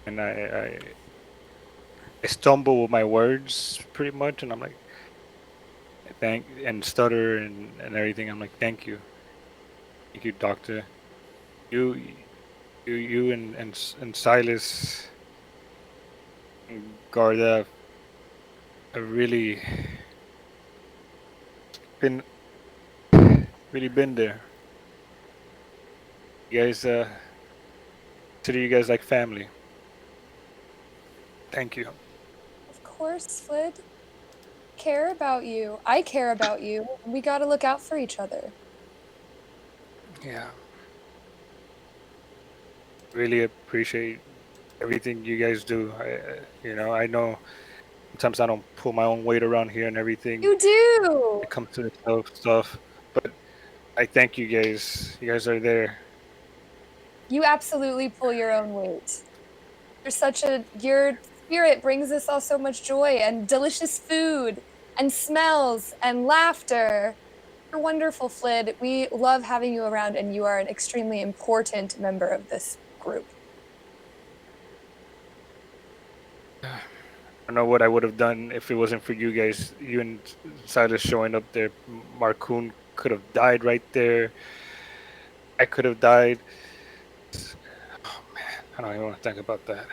And I stumble with my words pretty much, and I'm like, thank, and stutter and everything. I'm like, thank you, doctor. You and Silas and Gar'Def have really been there. You guys consider you guys like family. Thank you. Of course, Flid. Care about you. I care about you. We gotta look out for each other. Yeah. Really appreciate everything you guys do. I know sometimes I don't pull my own weight around here and everything. You do. It comes to the stuff, but I thank you guys. You guys are there. You absolutely pull your own weight. Your spirit brings us all so much joy and delicious food and smells and laughter. You're wonderful, Flid. We love having you around, and you are an extremely important member of this group. don't know what I would have done if it wasn't for you guys. You and Silas showing up there. Marcoon could have died right there. I could have died. Oh man, I don't even want to think about that.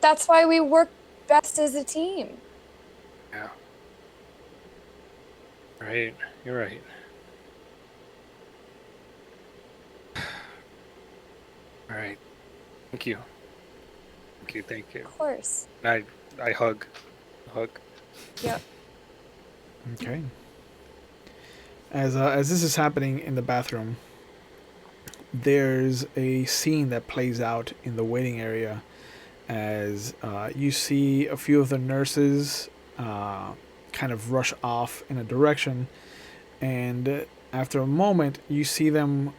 That's why we work best as a team. Yeah. Right. You're right. All right. Thank you. Thank you. Thank you. Of course. I hug. Hug. Yep. Okay. As this is happening in the bathroom, there's a scene that plays out in the waiting area as you see a few of the nurses kind of rush off in a direction, and after a moment, you see them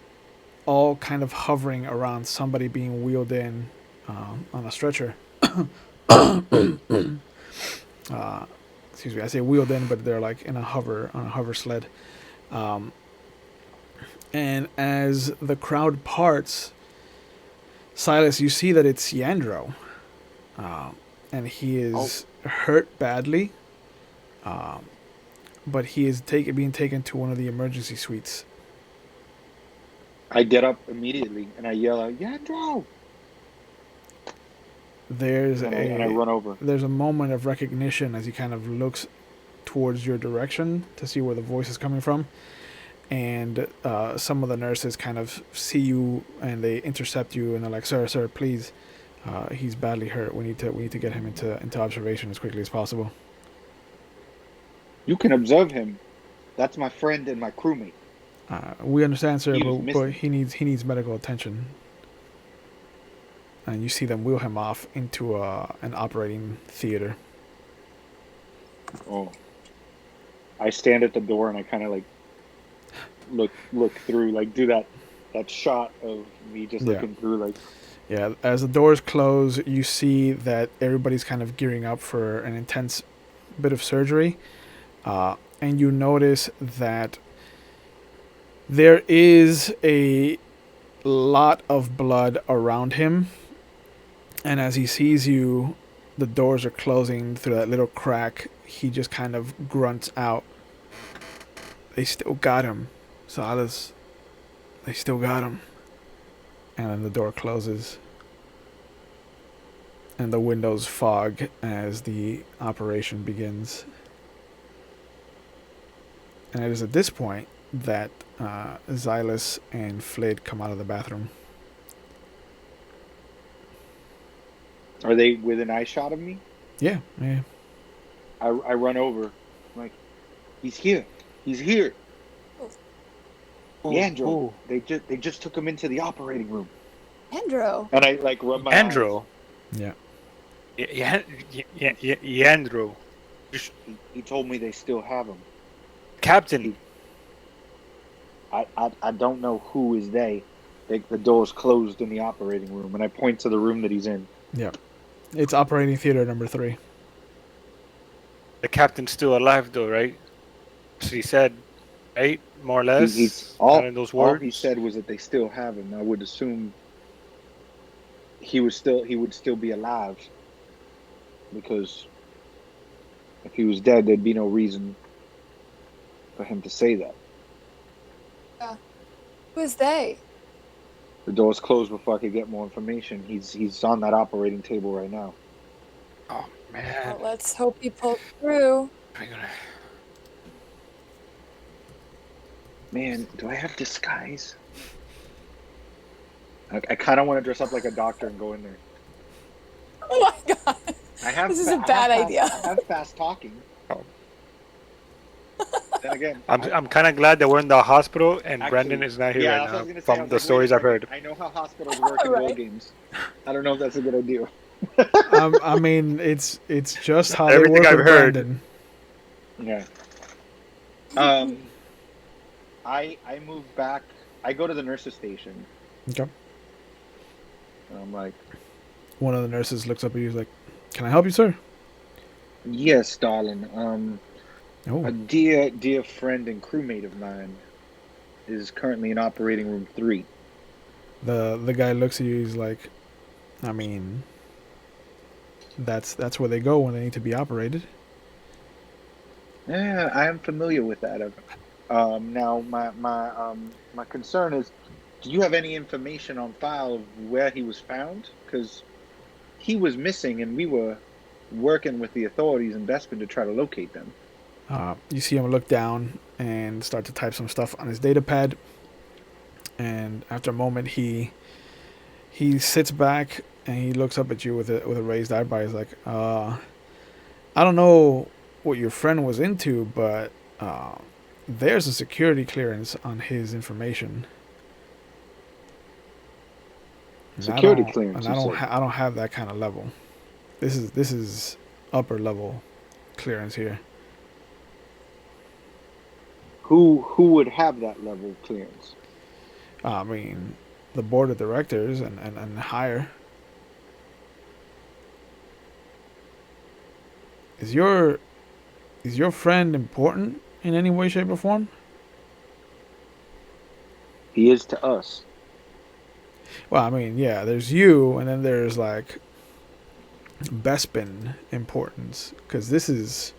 all kind of hovering around somebody being wheeled in on a stretcher. Excuse me, I say wheeled in, but they're like in a hover sled. And as the crowd parts, Silas, you see that it's Yandro, and he is hurt badly, but he is being taken to one of the emergency suites. I get up immediately and I yell out, Yandro! There's and I run over. There's a moment of recognition as he kind of looks towards your direction to see where the voice is coming from, and some of the nurses kind of see you and they intercept you and they're like, "Sir, please, he's badly hurt. We need to get him into observation as quickly as possible." You can observe him. That's my friend and my crewmate. We understand, sir, He was but he needs medical attention. And you see them wheel him off into an operating theater. Oh. I stand at the door and I kind of like look through, like do that shot of me just looking through, like. Yeah, as the doors close, you see that everybody's kind of gearing up for an intense bit of surgery, and you notice that there is a lot of blood around him, and as he sees you, the doors are closing through that little crack. He just kind of grunts out, "They still got him, Silas. They still got him." And then the door closes. And the windows fog as the operation begins. And it is at this point that Xylas and Flid come out of the bathroom. Are they within eye shot of me? Yeah. I run over. I'm like, he's here. Yandro. They just took him into the operating room. Andro. And I like rub my Andro. Yeah. Yandro. He told me they still have him. Captain. I don't know who is they. The door's closed in the operating room, and I point to the room that he's in. Yeah. It's operating theater number 3. The captain's still alive, though, right? So he said, right? More or less. All in those words. All he said was that they still have him. I would assume he would still be alive, because if he was dead, there'd be no reason for him to say that. Yeah. Who's they? The door's closed before I could get more information. He's on that operating table right now. Oh man! Well, let's hope he pulls through. Man, do I have disguise? I kind of want to dress up like a doctor and go in there. Oh my god! This is a bad idea. I have fast talking. Oh. Then again, I'm kind of glad that we're in the hospital and actually, Brendan is not here right now. Say, from the stories I've heard. I know how hospitals work in war games. I don't know if that's a good idea. I mean, it's just how Everything they work I've with heard. Brandon. Yeah. I move back. I go to the nurse's station. Okay. And I'm like, one of the nurses looks up at you and is like, "Can I help you, sir?" "Yes, darling. A dear friend and crewmate of mine is currently in operating room 3. The guy looks at you. He's like, "I mean, that's where they go when they need to be operated. Yeah, I am familiar with that. Now, my concern is, do you have any information on file of where he was found? Because he was missing, and we were working with the authorities in Bespin to try to locate them. You see him look down and start to type some stuff on his data pad, and after a moment, he sits back and he looks up at you with a raised eyebrow. He's like, I don't know what your friend was into, but there's a security clearance on his information. And Security clearance, And you said? I don't have that kind of level. This is upper level clearance here. Who would have that level of clearance? I mean, the board of directors and higher. Is your friend important in any way, shape, or form? He is to us. Well, I mean, yeah, there's you, and then there's like Bespin importance, because this is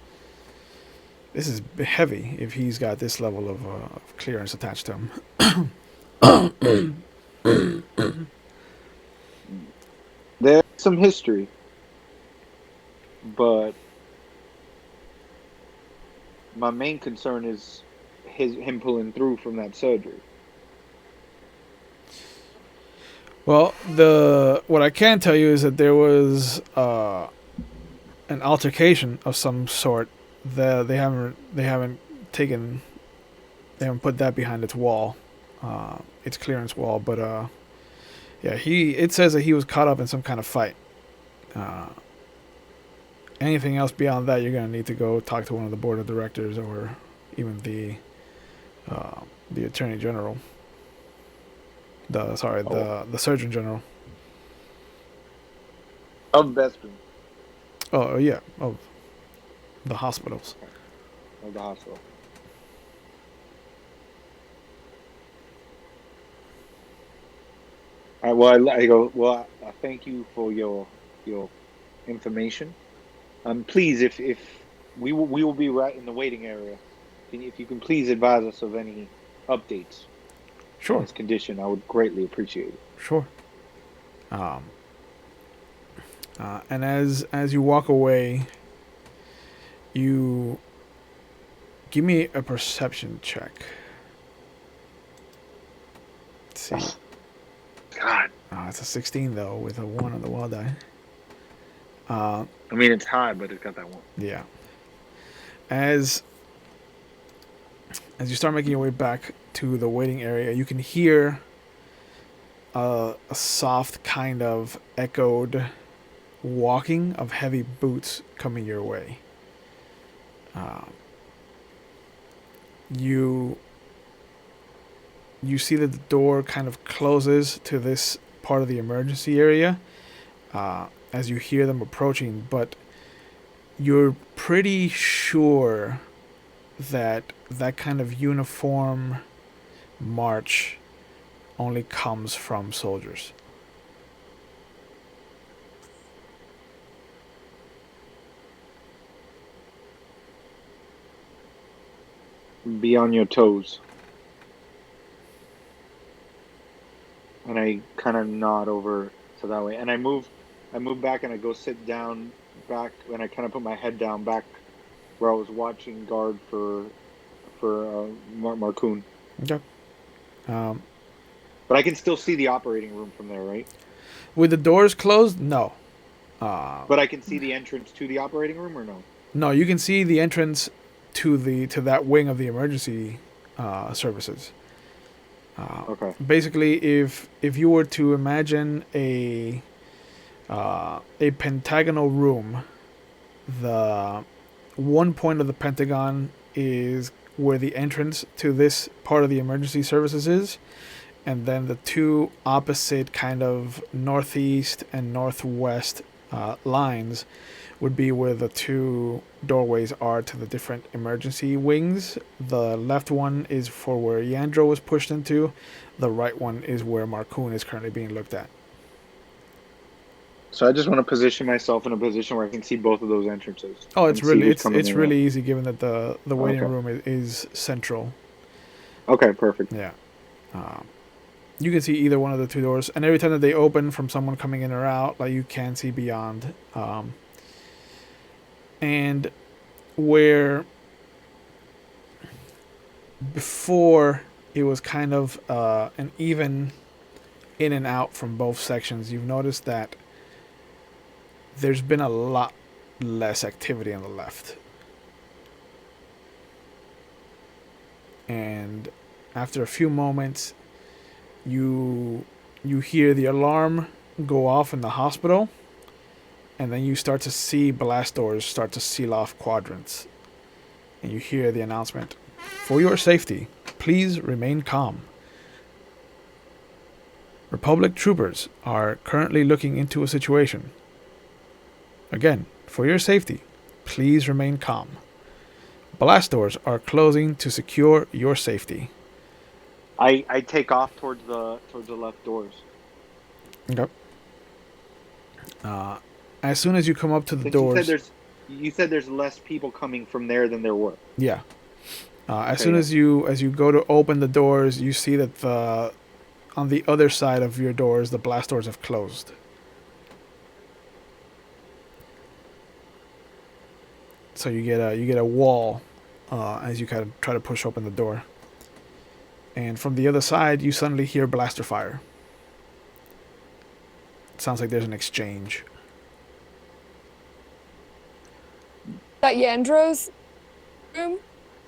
heavy if he's got this level of clearance attached to him. There's some history, but my main concern is him pulling through from that surgery. Well, what I can tell you is that there was an altercation of some sort that they haven't put that behind its wall, its clearance wall. But yeah, it says that he was caught up in some kind of fight. Anything else beyond that, you're gonna need to go talk to one of the board of directors or even the attorney general. The surgeon general. Of Bespin. Oh yeah, of the hospitals. Of the hospital. All right, well, I go. Well, I thank you for your information. Please, if we will be right in the waiting area. If you can please advise us of any updates. Sure. On his condition, I would greatly appreciate it. Sure. And as you walk away, you give me a perception check. Let's see. God. It's a 16 though, with a 1 on the wild die. I mean, it's high, but it's got that one. Yeah. As you start making your way back to the waiting area, you can hear a soft kind of echoed walking of heavy boots coming your way. You see that the door kind of closes to this part of the emergency area as you hear them approaching, but you're pretty sure that kind of uniform march only comes from soldiers. Be on your toes. And I kind of nod over to that way, and I move back, and I go sit down back, and I kind of put my head down back where I was watching guard for Marcoon. Okay. But I can still see the operating room from there, right? With the doors closed, no. But I can see the entrance to the operating room, or no? No, you can see the entrance to that wing of the emergency services. Okay. Basically, if you were to imagine a pentagonal room, the one point of the pentagon is where the entrance to this part of the emergency services is, and then the two opposite kind of northeast and northwest lines would be where the two doorways are to the different emergency wings. The left one is for where Yandro was pushed into. The right one is where Marcoon is currently being looked at. So I just want to position myself in a position where I can see both of those entrances. Oh, and see who's coming it's in. really easy given that the waiting Okay. room is central. Okay, perfect. Yeah. You can see either one of the two doors, and every time that they open from someone coming in or out, like you can see beyond. And where before it was kind of an even in and out from both sections, you've noticed that there's been a lot less activity on the left. And after a few moments, you hear the alarm go off in the hospital, and then you start to see blast doors start to seal off quadrants. And you hear the announcement, "For your safety, please remain calm. Republic troopers are currently looking into a situation. Again, for your safety, please remain calm. Blast doors are closing to secure your safety." I take off towards the left doors. Okay. As soon as you come up to the Since doors, you said there's less people coming from there than there were. yeah. As Okay, soon yeah. as you go to open the doors, you see that on the other side of your doors, the blast doors have closed. So you get a wall as you kind of try to push open the door. And from the other side, you suddenly hear blaster fire. It sounds like there's an exchange. That Yandro's room?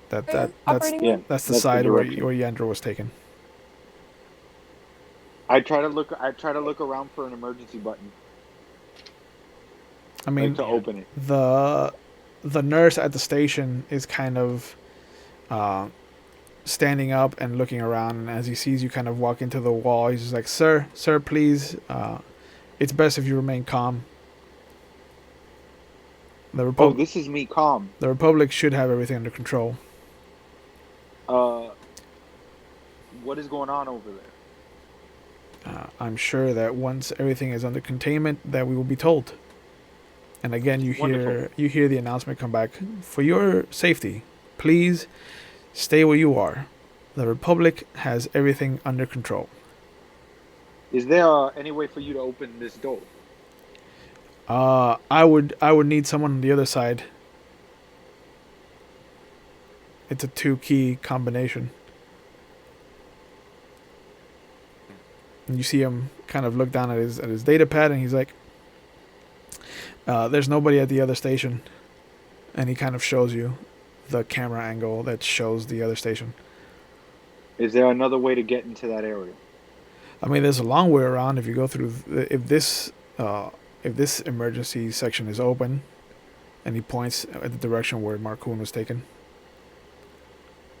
That's Operating Yeah, room? that's the that's the side where direction. Yandro was taken. I try to look around for an emergency button, I like mean, to open it. the nurse at the station is kind of standing up and looking around, and as he sees you kind of walk into the wall, he's just like, sir, please, it's best if you remain calm. Oh, this is me, calm. The Republic should have everything under control. What is going on over there? I'm sure that once everything is under containment, that we will be told. And again, Wonderful. you hear the announcement come back. For your safety, please stay where you are. The Republic has everything under control. Is there any way for you to open this door? I would need someone on the other side. It's a 2-key combination. And you see him kind of look down at his data pad, and he's like, "There's nobody at the other station." And he kind of shows you the camera angle that shows the other station. Is there another way to get into that area? I mean, there's a long way around if you go through. If this emergency section is open, and he points at the direction where Marcoon was taken.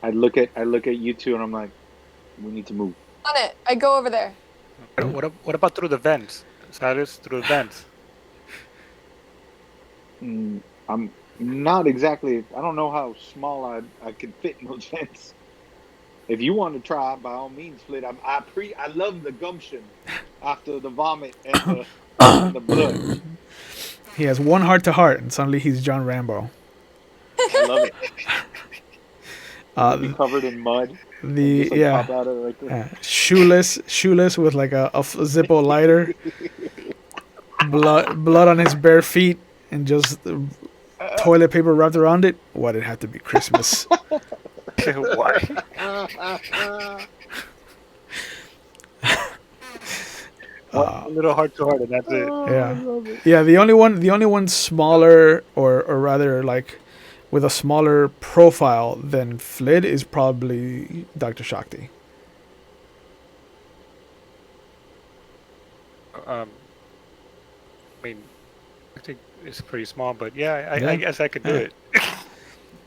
I look at you two, and I'm like, we need to move. On it. I go over there. What about through the vents? Silas, through the vents. I'm not exactly. I don't know how small I can fit in those vents. If you want to try, by all means, Flid. I love the gumption after the vomit and the blood. He has one heart to heart, and suddenly he's John Rambo. I love it. Be covered in mud. The Just, pop out of it like this. shoeless with like a Zippo lighter, blood on his bare feet, and just toilet paper wrapped around it. Why'd it have to be Christmas? Why? A little heart to heart, and that's it. Yeah. The only one smaller, or rather like with a smaller profile than Flid is probably Dr. Shakti. I mean, I think it's pretty small, but yeah, I guess I could do it.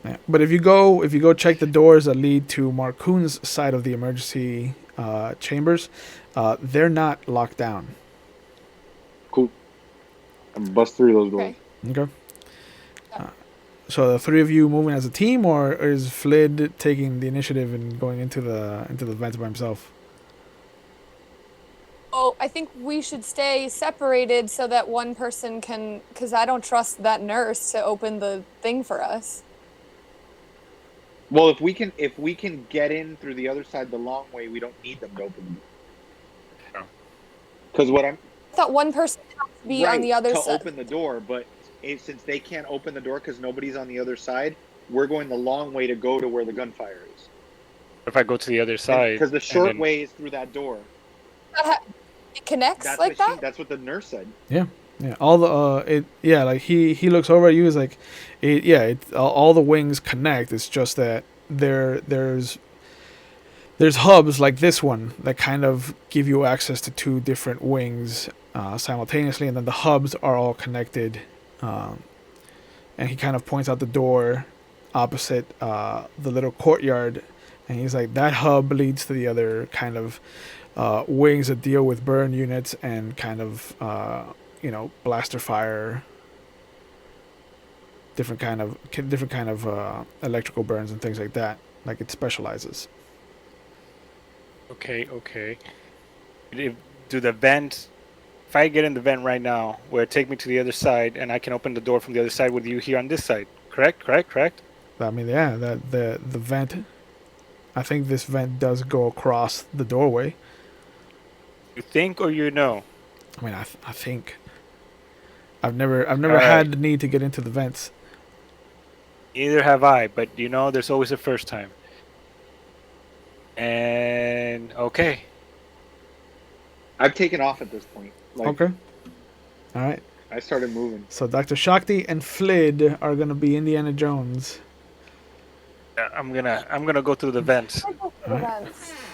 Yeah. But if you go check the doors that lead to Marcoon's side of the emergency chambers, they're not locked down. Cool. And bust through those doors. Okay. Okay. So the three of you moving as a team, or is Flid taking the initiative and going into the vents by himself? Oh, I think we should stay separated so that one person can, because I don't trust that nurse to open the thing for us. Well, if we can get in through the other side the long way, we don't need them to open the door. Because what I'm I thought one person has to be on the other to side. open the door, but since they can't open the door because nobody's on the other side, we're going the long way to go to where the gunfire is. If I go to the other side, Because the short way is through that door. It connects That's like that? That's what the nurse said. Yeah. All the like he looks over at you. Is like, all the wings connect. It's just that there's hubs like this one that kind of give you access to two different wings simultaneously, and then the hubs are all connected. And he kind of points out the door opposite the little courtyard, and he's like, that hub leads to the other kind of wings that deal with burn units and kind of blaster fire, different kind of electrical burns and things like that. Like, it specializes. Okay. Do the vent? If I get in the vent right now, will it take me to the other side, and I can open the door from the other side with you here on this side? Correct. I mean, yeah, that the vent. I think this vent does go across the doorway. You think or you know? I mean, I think. I've never Alright. had the need to get into the vents. Neither have I, but there's always a first time. And okay. I've taken off at this point. Okay. All right. I started moving. So Dr. Shakti and Flid are gonna be Indiana Jones. I'm gonna go through the vents.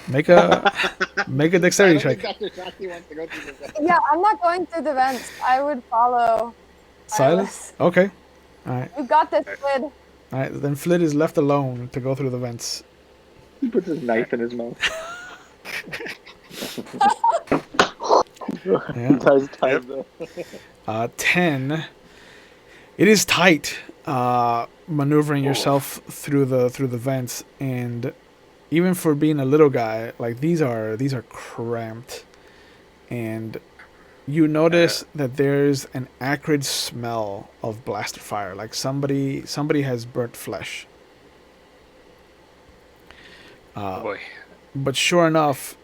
Make a dexterity check. Dr. Shakti wants to go through the vent. Yeah, I'm not going through the vents. I would follow Silas? Okay. All right. You got this, Flid. All right. Then Flid is left alone to go through the vents. He puts his knife in his mouth. Yeah. Ties the 10. It is tight, maneuvering yourself through the vents, and even for being a little guy, like these are cramped, and you notice that there's an acrid smell of blaster fire, like somebody has burnt flesh. Boy. But sure enough,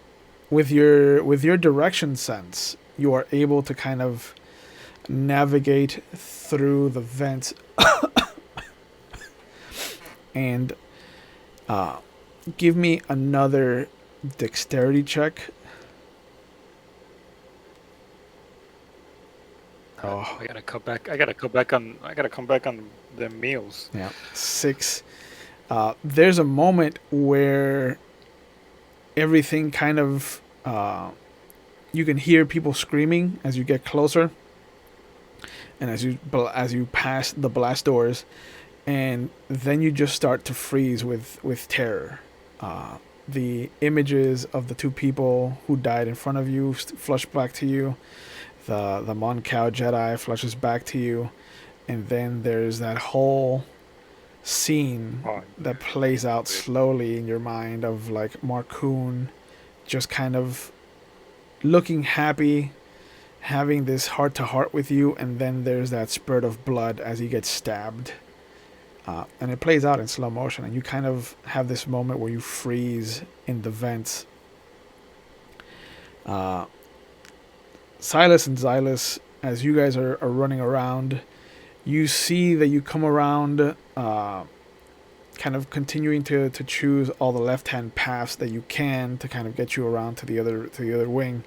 with your direction sense, you are able to kind of navigate through the vents and give me another dexterity check. Oh, I gotta come back on the meals. Yeah, 6. There's a moment where everything kind of you can hear people screaming as you get closer, and as you pass the blast doors, and then you just start to freeze with terror. The images of the two people who died in front of you flush back to you. The Mon Cal Jedi flushes back to you, and then there's that whole scene that plays out slowly in your mind of like Marcoon just kind of looking happy, having this heart to heart with you, and then there's that spurt of blood as he gets stabbed, and it plays out in slow motion, and you kind of have this moment where you freeze in the vents. Silas and Xylas, as you guys are running around, you see that you come around, kind of continuing to choose all the left-hand paths that you can to kind of get you around to the other wing.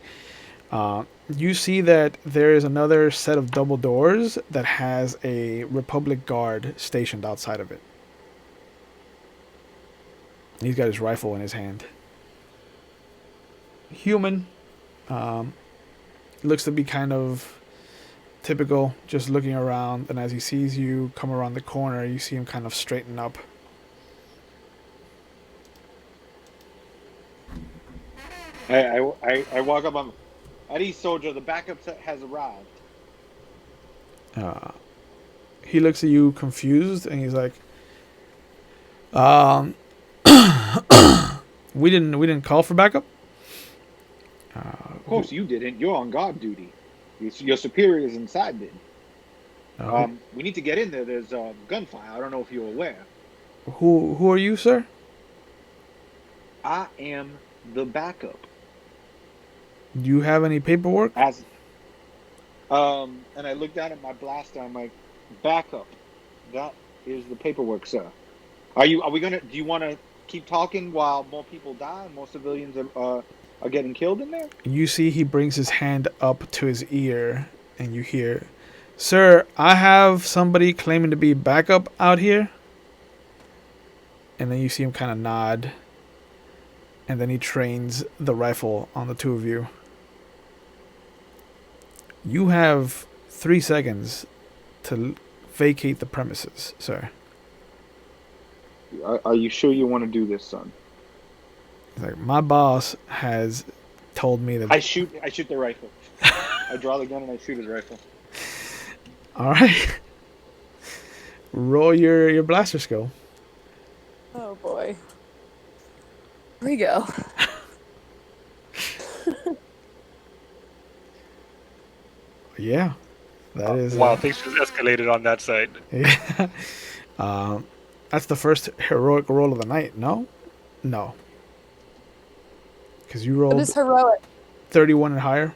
You see that there is another set of double doors that has a Republic guard stationed outside of it. He's got his rifle in his hand. Human. Looks to be kind of typical, just looking around, and as he sees you come around the corner, you see him kind of straighten up. I walk up on Eddie Soldier, the backup set has arrived. He looks at you confused, and he's like, we didn't call for backup. Of course you didn't. You're on guard duty. Your superiors inside did. We need to get in there. There's gunfire. I don't know if you're aware. Who are you, sir? I am the backup. Do you have any paperwork? As and I look down at my blaster. I'm like, backup. That is the paperwork, sir. Are we gonna? Do you want to keep talking while more people die and more civilians are getting killed in there? You see he brings his hand up to his ear, and you hear, "Sir, I have somebody claiming to be backup out here." And then you see him kind of nod, and then he trains the rifle on the two of you. You have 3 seconds to vacate the premises, sir. Are you sure you want to do this, son? He's like, my boss has told me that. I shoot the rifle. I draw the gun and I shoot his rifle. All right. Roll your blaster skill. Oh boy. Here we go. Yeah, that is. Wow, things just escalated on that side. Yeah. That's the first heroic roll of the night. No. Because you rolled What is heroic? 31 and higher.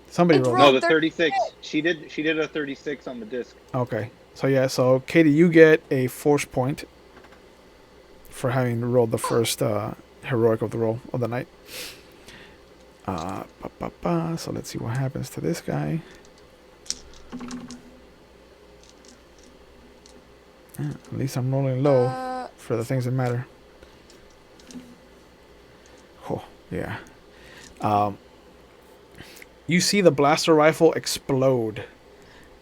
Somebody rolled. No, the 36. She did a 36 on the disc. Okay. So Katie, you get a force point for having rolled the first heroic of the roll of the night. So let's see what happens to this guy. At least I'm rolling low for the things that matter. Oh, yeah. You see the blaster rifle explode,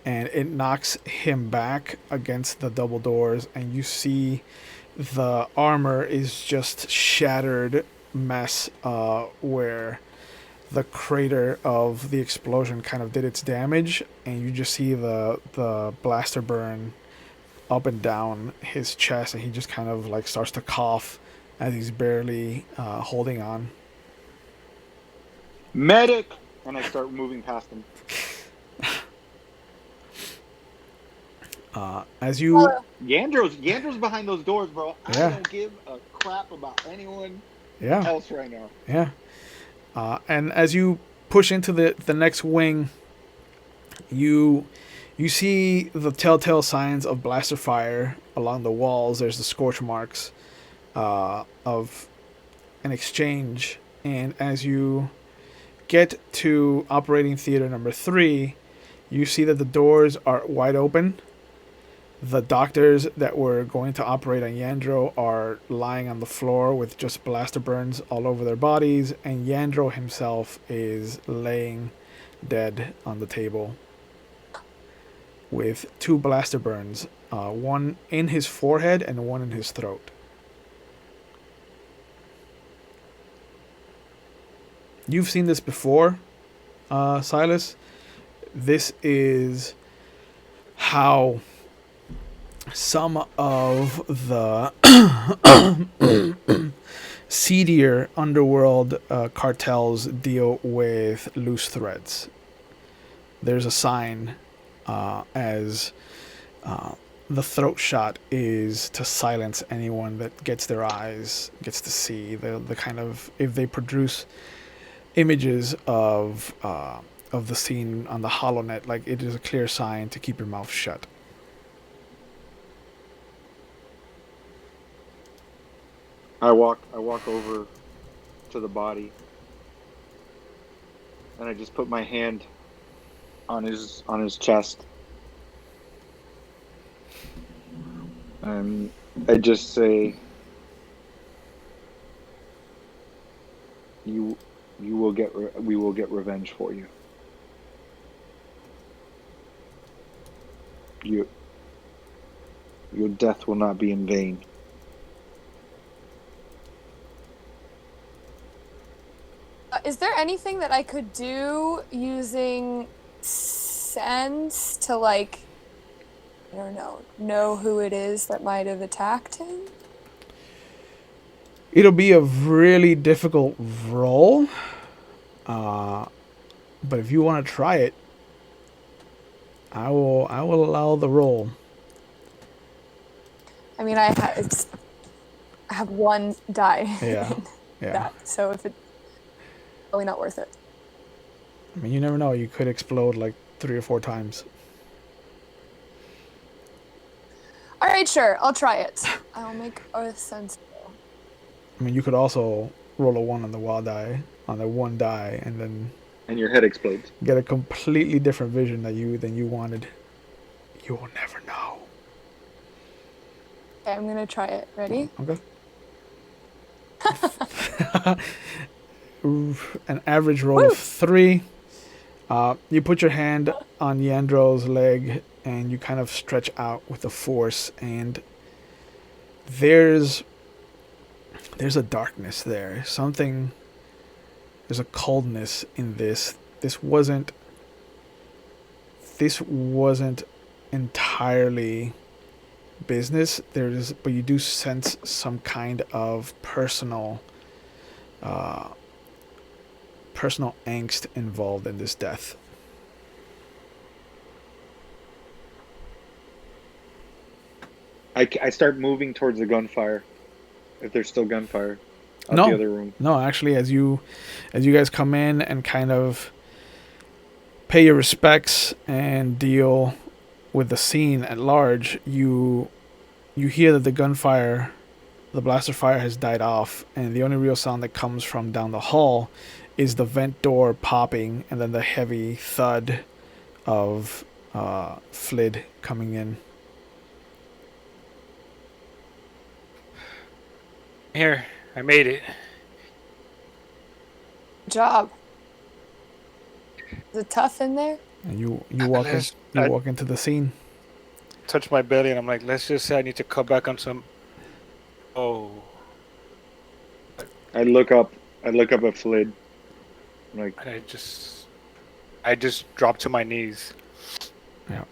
and it knocks him back against the double doors, and you see the armor is just shattered mess where the crater of the explosion kind of did its damage, and you just see the blaster burn up and down his chest, and he just kind of like starts to cough as he's barely holding on. Medic! And I start moving past him. As you... Yandro's behind those doors, bro. Yeah. I don't give a crap about anyone Yeah. else right now. Yeah. And as you push into the next wing, you see the telltale signs of blaster fire along the walls. There's the scorch marks of an exchange. And as you get to operating theater number 3, you see that the doors are wide open. The doctors that were going to operate on Yandro are lying on the floor with just blaster burns all over their bodies, and Yandro himself is laying dead on the table with 2 blaster burns, one in his forehead and one in his throat. You've seen this before, Silas. This is how some of the seedier underworld cartels deal with loose threads. There's a sign as the throat shot is to silence anyone that gets their eyes, gets to see the kind of, if they produce images of the scene on the HoloNet, like it is a clear sign to keep your mouth shut. I walk over to the body, and I just put my hand on his chest, and I just say, we will get revenge for you. Your death will not be in vain. Is there anything that I could do using sense to, like, I don't know who it is that might have attacked him? It'll be a really difficult roll. But if you want to try it, I will allow the roll. I mean, I have one die. Yeah. in Yeah. That, so if it's probably not worth it. I mean, you never know. You could explode like 3 or 4 times. All right, sure. I'll try it. I'll make a sense. I mean, you could also roll a 1 on the wild die, on the 1 die, and then And your head explodes. get a completely different vision than you wanted. You will never know. Okay, I'm gonna try it. Ready? Okay. An average roll Woo! of 3. You put your hand on Yandro's leg and you kind of stretch out with the force, and there's a darkness there. There's a coldness in this. This wasn't entirely business. But you do sense some kind of personal angst involved in this death. I start moving towards the gunfire. If there's still gunfire. Out No. the other room. No, actually, as you guys come in and kind of pay your respects and deal with the scene at large, you hear that the gunfire, the blaster fire has died off, and the only real sound that comes from down the hall is the vent door popping and then the heavy thud of Flid coming in. Here, I made it. Good job. Is it tough in there? And you walk into the scene. Touch my belly, and I'm like, let's just say I need to cut back on some. Oh. I look up at Flid. I'm like, I just dropped to my knees. Yeah.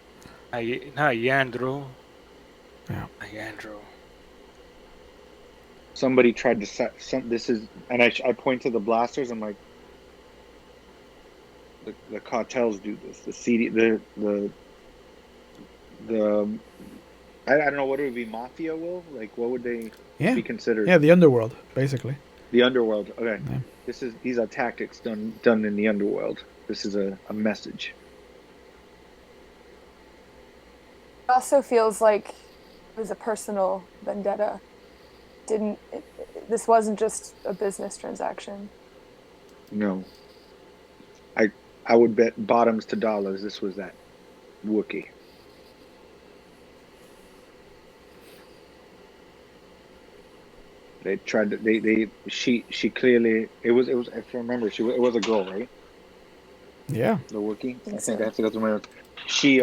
Yandro. Yeah. Yandro. somebody tried to set some. This is, and I point to the blasters. I'm like, the cartels do this. The CD, I don't know what it would be. Mafia will, like, what would they be considered? Yeah, the underworld, basically. The underworld. Okay, yeah. These are tactics done in the underworld. This is a message. It also feels like it was a personal vendetta. This wasn't just a business transaction. No. I would bet bottoms to dollars this was that Wookiee. They tried to. She clearly. It was. If I remember, it was a girl, right? Yeah. The Wookiee. I think so. I have to go through my notes. She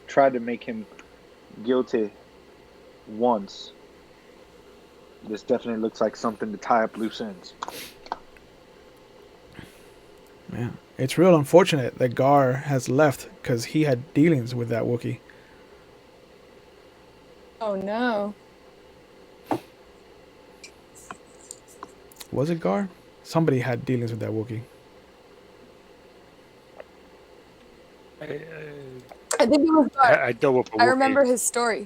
tried to make him guilty once. This definitely looks like something to tie up loose ends. Yeah. It's real unfortunate that Gar has left because he had dealings with that Wookiee. Oh no. Was it Gar? Somebody had dealings with that Wookiee. I think it was Gar. I dealt with a Wookiee. I remember his story.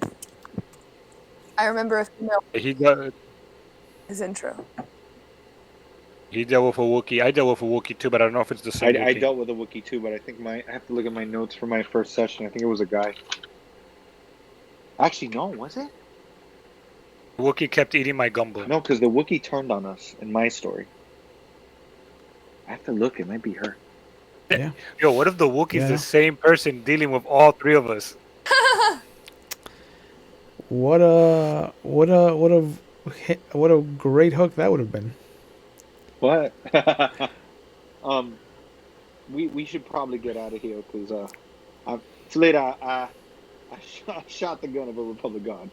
I remember a female. His intro. He dealt with a Wookiee. I dealt with a Wookiee too, but I don't know if it's the same. I dealt with a Wookiee too, but I think I have to look at my notes for my first session. I think it was a guy. Actually, no, was it? The Wookiee kept eating my gumbo. No, because the Wookiee turned on us in my story. I have to look. It might be her. Yeah. Yo, what if the Wookiee's the same person dealing with all three of us? What a great hook that would have been. What? We should probably get out of here because Flid, I shot the gun of a Republic Guard.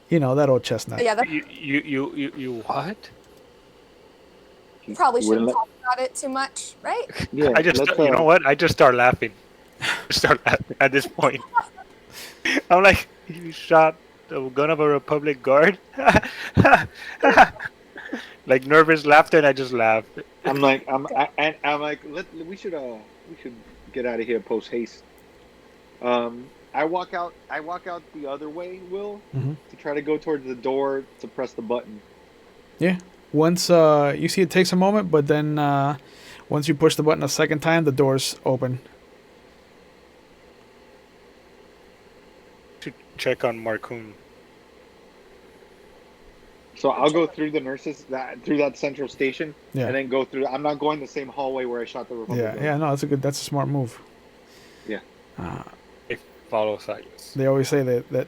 You know, that old chestnut. Yeah, You what? You probably shouldn't talk about it too much, right? Yeah, you know what? I just start laughing. At this point. I'm like, you shot the gun of a Republic guard. Like nervous laughter, and I just laughed. I'm like, I'm like, we should get out of here post haste. I walk out the other way, Will, Mm-hmm. to try to go towards the door to press the button. Yeah. Once you see it takes a moment, but then once you push the button a second time, the doors open. To check on Marcoon. So I'll go through the nurses through that central station, Yeah. and then go through. I'm not going the same hallway where I shot the Republic. Yeah. guard. Yeah. No, that's a smart move. Yeah. Follow Silas. They always say that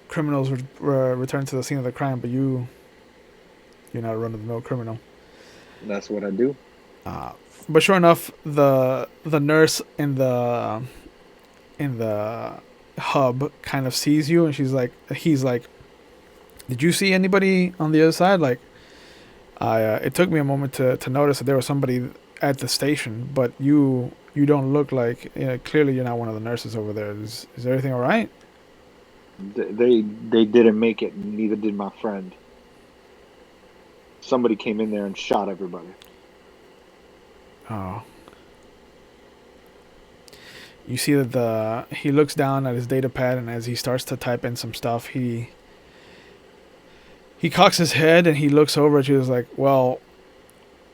criminals return to the scene of the crime, but you're not a run-of-the-mill criminal. That's what I do. But sure enough, the nurse in the hub kind of sees you, and he's like, "Did you see anybody on the other side?" Like, it took me a moment to notice that there was somebody at the station, but you don't look like, clearly you're not one of the nurses over there. Is everything all right? They didn't make it, and neither did my friend. Somebody came in there and shot everybody. Oh. You see that he looks down at his data pad, and as he starts to type in some stuff, he cocks his head and he looks over at you. He's like, "Well,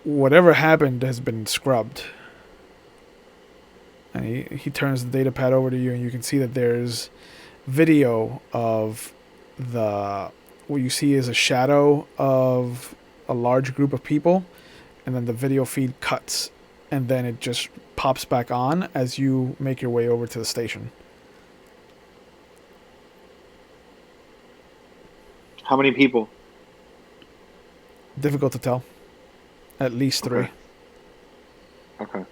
whatever happened has been scrubbed." And he turns the data pad over to you, and you can see that there's video of what you see is a shadow of a large group of people, and then the video feed cuts, and then it just pops back on as you make your way over to the station. How many people? Difficult to tell. At least 3. Okay.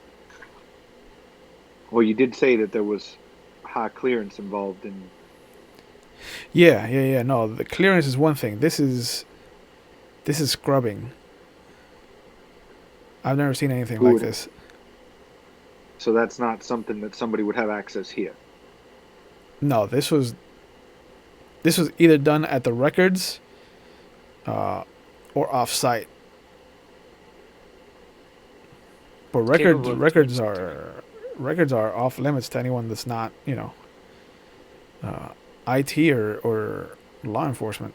Well, you did say that there was high clearance involved in. Yeah. No, the clearance is one thing. This is scrubbing. I've never seen anything like this. So that's not something that somebody would have access here. No, this was either done at the records, or off-site. But records are off limits to anyone that's not, IT or law enforcement.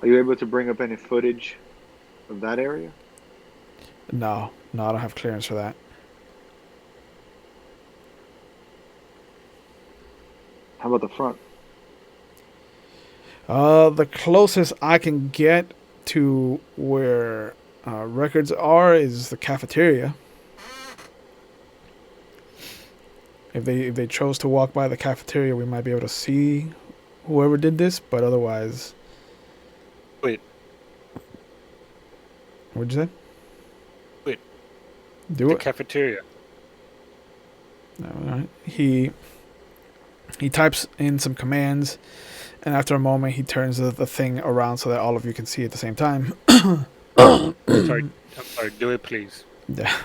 Are you able to bring up any footage of that area? No, I don't have clearance for that. How about the front? The closest I can get to where records are is the cafeteria. If they chose to walk by the cafeteria, we might be able to see whoever did this, but otherwise. Wait. What'd you say? Wait. Do the it. Cafeteria. All right. He types in some commands, and after a moment, he turns the thing around so that all of you can see at the same time. I'm sorry. Do it, please. Yeah.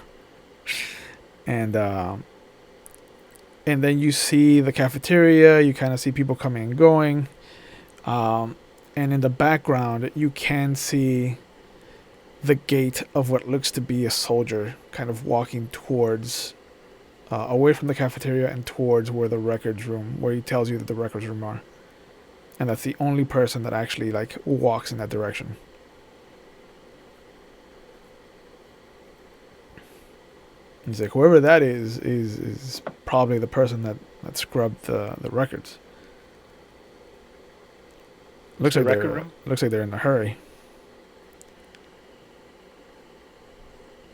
And then you see the cafeteria. You kind of see people coming and going. And in the background, you can see the gate of what looks to be a soldier kind of walking towards, away from the cafeteria and towards where the records room, where he tells you that the records room are. And that's the only person that actually walks in that direction. He's like, whoever that is probably the person that scrubbed the records. Looks like they're in a hurry.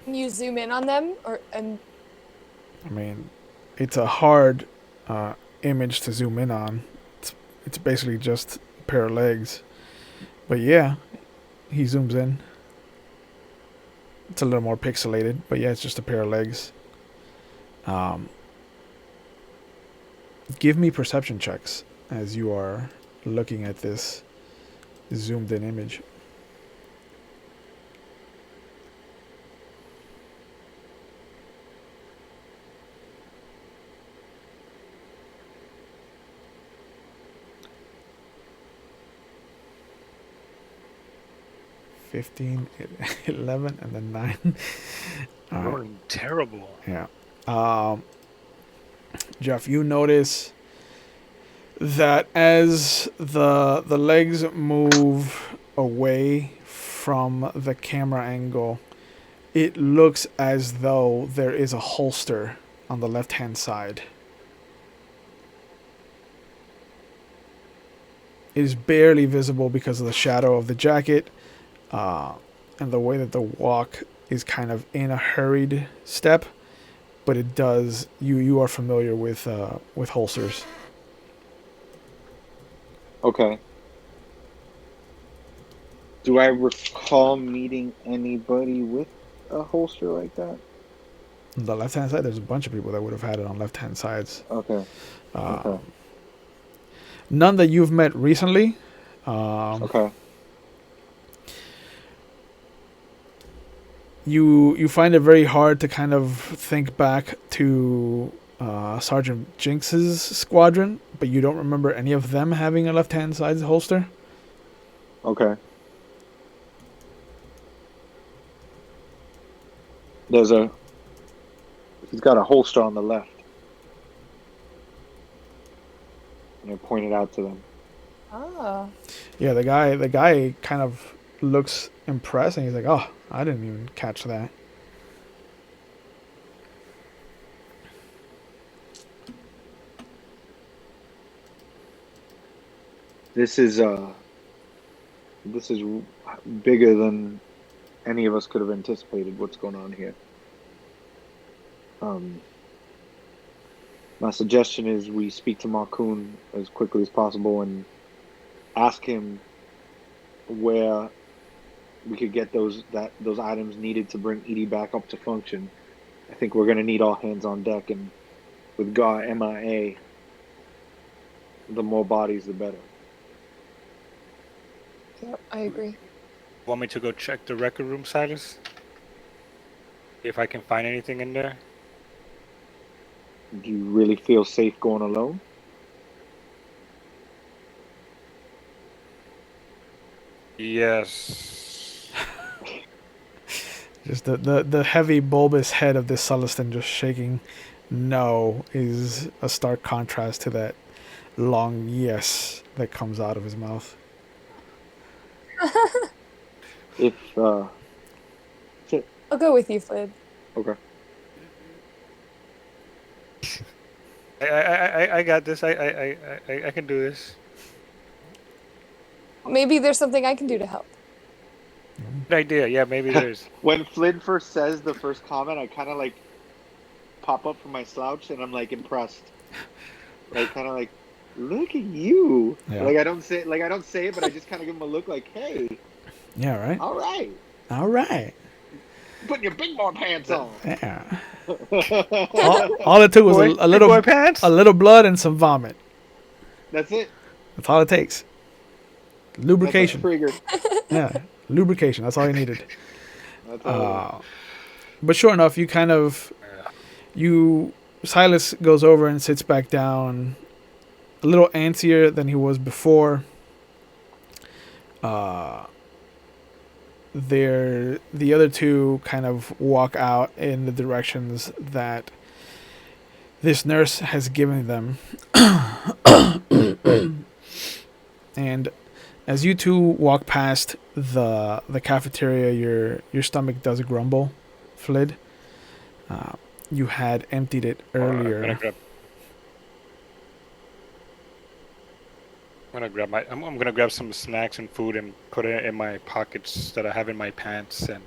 Can you zoom in on them, I mean, it's a hard image to zoom in on. It's basically just a pair of legs. But yeah, he zooms in. It's a little more pixelated, but yeah, it's just a pair of legs. Give me perception checks as you are looking at this zoomed in image. 15, 11, and then 9. All right. Rolling terrible. Yeah. Jeff, you notice that as the legs move away from the camera angle, it looks as though there is a holster on the left-hand side. It is barely visible because of the shadow of the jacket, and the way that the walk is kind of in a hurried step. But it does. You are familiar with holsters. Okay. Do I recall meeting anybody with a holster like that? On the left-hand side, there's a bunch of people that would have had it on left-hand sides. Okay. Okay. None that you've met recently. Okay. You find it very hard to kind of think back to Sergeant Jinx's squadron, but you don't remember any of them having a left-hand side holster. Okay. He's got a holster on the left. And I pointed out to them. Oh. Yeah, the guy kind of looks impressed, and he's like, "Oh, I didn't even catch that." This is bigger than any of us could have anticipated. What's going on here? My suggestion is we speak to Marcoon as quickly as possible and ask him where we could get those items needed to bring Edie back up to function. I think we're going to need all hands on deck, and with Gar MIA, the more bodies, the better. Yep, I agree. Want me to go check the record room, Silas? See if I can find anything in there? Do you really feel safe going alone? Yes. Just the heavy bulbous head of this Celestin just shaking no is a stark contrast to that long yes that comes out of his mouth. If I'll go with you, Flid. okay. I got this. I can do this. Maybe there's something I can do to help. Good idea. Yeah, maybe there's. When Flynn first says the first comment, I kind of like pop up from my slouch and I'm like impressed. Like kind of like, look at you. Yeah. Like I don't say it, but I just kind of give him a look like, hey. Yeah, right? All right. All right. Putting your big boy pants on. Yeah. all it took was a little blood and some vomit. That's it. That's all it takes. Lubrication. That's Yeah, lubrication. That's all you needed. That's all But sure enough, Silas goes over and sits back down, a little antsier than he was before. The other two kind of walk out in the directions that this nurse has given them. And as you two walk past the cafeteria, your stomach does grumble, Flid. You had emptied it earlier. I'm gonna grab some snacks and food and put it in my pockets that I have in my pants and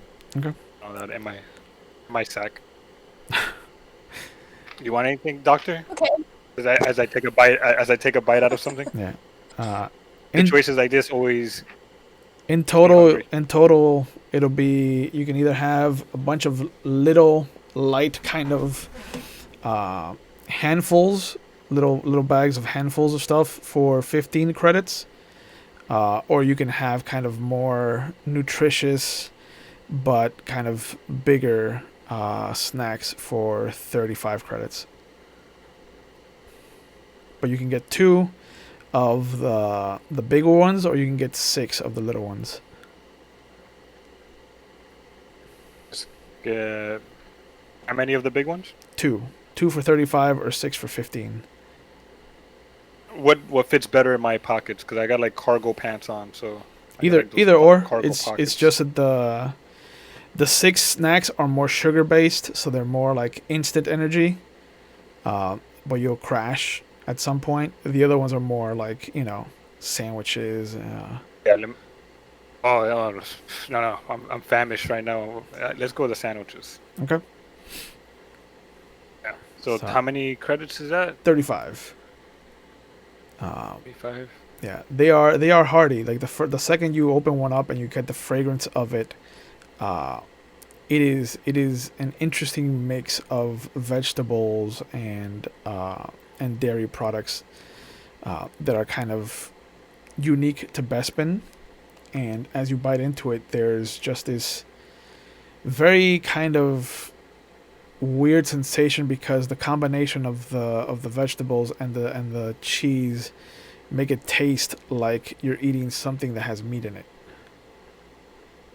all that in my sack. You want anything, Doctor? Okay. As I take a bite out of something. Yeah. In choices like this always. In total, it'll be, you can either have a bunch of little light kind of handfuls, little bags of handfuls of stuff for 15 credits, or you can have kind of more nutritious but kind of bigger snacks for 35 credits. But you can get 2 of the bigger ones, or you can get 6 of the little ones. how many of the big ones? 2. 2 for 35 or 6 for 15. What fits better in my pockets? Because I got like cargo pants on, so I got, Either like, those either or. cargo It's pockets. just that the 6 snacks are more sugar based, so they're more like instant energy. But you'll crash at some point. The other ones are more like, sandwiches. Yeah. Oh no, I'm famished right now. Let's go with the sandwiches. Okay. Yeah. So So- how many credits is that? 35. 35. Yeah, they are hearty. Like the second you open one up and you get the fragrance of it, it is an interesting mix of vegetables and dairy products that are kind of unique to Bespin. And as you bite into it, there's just this very kind of weird sensation because the combination of the vegetables and the cheese make it taste like you're eating something that has meat in it.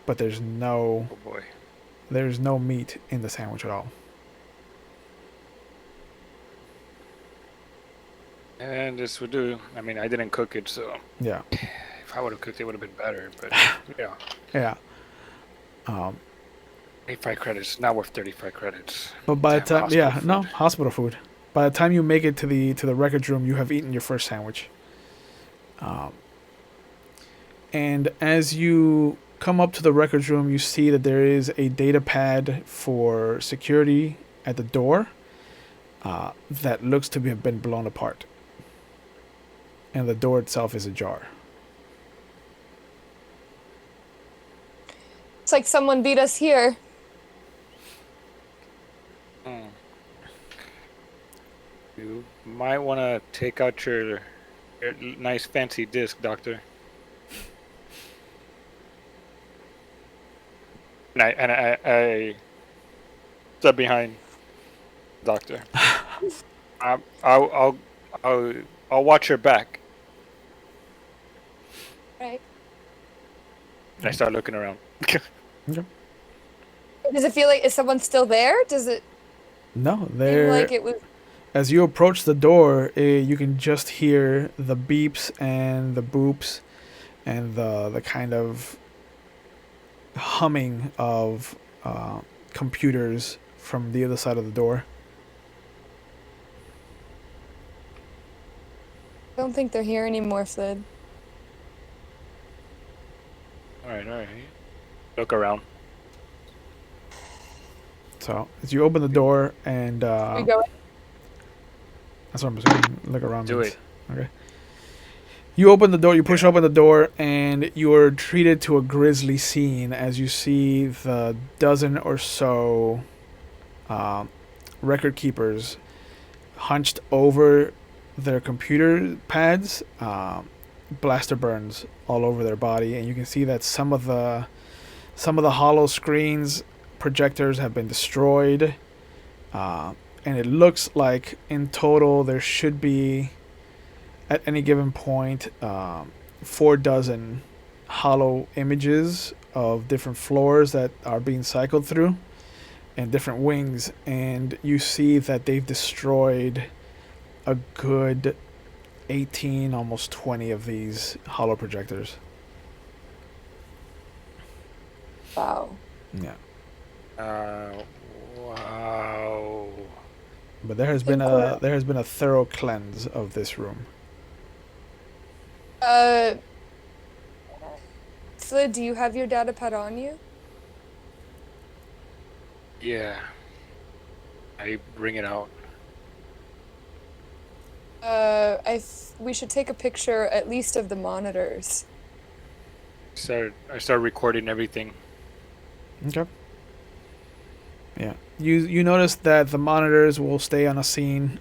But there's no Oh boy. meat in the sandwich at all. And this would do. I mean, I didn't cook it, so Yeah. if I would have cooked it, would have been better. But yeah, Yeah. 35 credits, not worth 35 credits. But by the Damn, time, yeah, hospital no, food. hospital food. By the time you make it to the records room, you have eaten your first sandwich. And as you come up to the records room, you see that there is a data pad for security at the door that looks to have been blown apart. And the door itself is ajar. It's like someone beat us here. Hmm. You might want to take out your nice fancy disc, Doctor. And I step behind Doctor. I'll watch your back. Right. And I start looking around. Does it feel like, is someone still there? Does it No, seem there. like it was? As you approach the door, you can just hear the beeps and the boops and the kind of humming of computers from the other side of the door. I don't think they're here anymore, Flid. All right. Look around. So as you open the door and We go. that's what I'm saying. Look around. Do means- it. Okay. You open the door. You push open the door, and you are treated to a grisly scene as you see the dozen or so record keepers hunched over their computer pads, blaster burns all over their body, and you can see that some of the hollow screens projectors have been destroyed, and it looks like in total there should be at any given point 4 dozen hollow images of different floors that are being cycled through and different wings, and you see that they've destroyed a good 18, almost 20 of these hollow projectors. Wow. Yeah. Wow. But there has been a thorough cleanse of this room. Flid, do you have your data pad on you? Yeah. I bring it out. We should take a picture at least of the monitors. I start recording everything. Okay. Yeah. You notice that the monitors will stay on a scene.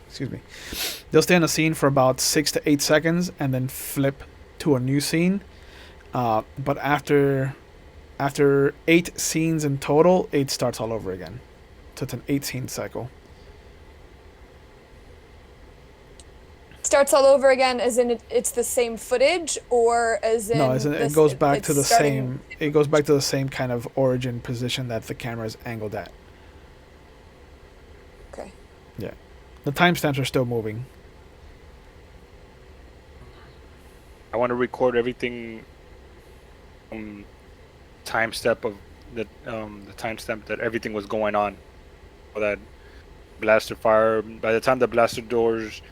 Excuse me. They'll stay on a scene for about 6 to 8 seconds and then flip to a new scene. But after 8 scenes in total, it starts all over again. So it's an 8 scene cycle. starts all over again, as in it's the same footage, or as in No, it goes back to the starting... same. It goes back to the same kind of origin position that the camera is angled at. Okay. Yeah, the timestamps are still moving. I want to record everything. Timestamp of the timestamp that everything was going on. Or that blaster fire. By the time the blaster doors,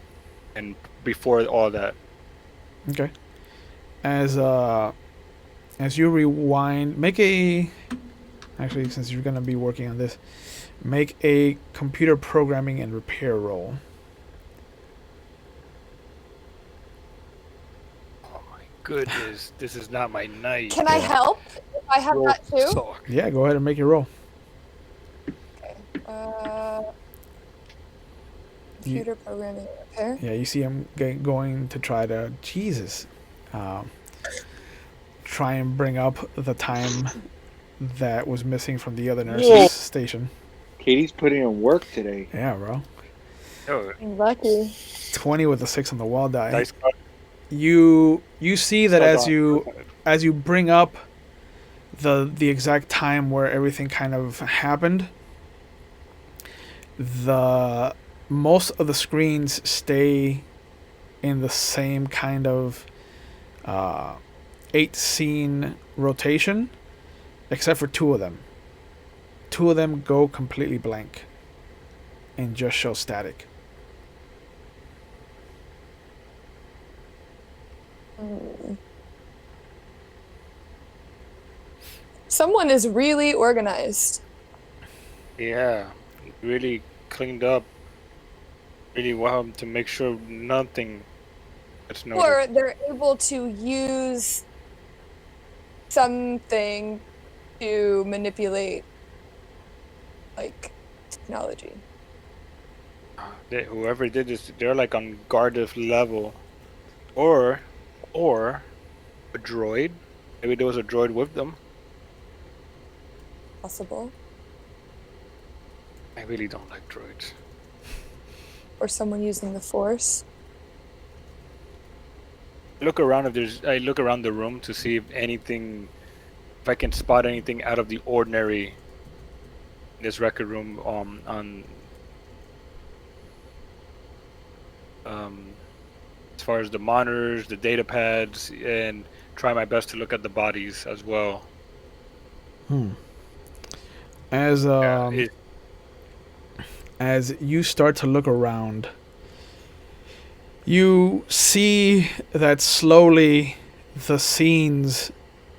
and before all that. Okay. As you rewind, make a. Actually, since you're gonna be working on this, make a computer programming and repair roll. Oh my goodness, this is not my night. Can I help if I have that too? Yeah, go ahead and make your roll. Okay. Computer programming and repair. Yeah, you see him going to try to try and bring up the time that was missing from the other nurse's station. Katie's putting in work today. Yeah, bro. Oh, Lucky. 20 with a 6 on the wall die. nice. You see that as you bring up the exact time where everything kind of happened, most of the screens stay in the same kind of 8-scene rotation, except for 2 of them. 2 of them go completely blank and just show static. Someone is really organized. Yeah, really cleaned up really well to make sure nothing gets noticed. Or they're able to use something to manipulate, like, technology. Whoever did this, they're like on Gar'Def level, or a droid. Maybe there was a droid with them. Possible. I really don't like droids. Or someone using the Force. I look around the room to see if I can spot anything out of the ordinary in this record room as far as the monitors, the data pads, and try my best to look at the bodies as well. As you start to look around, you see that slowly the scenes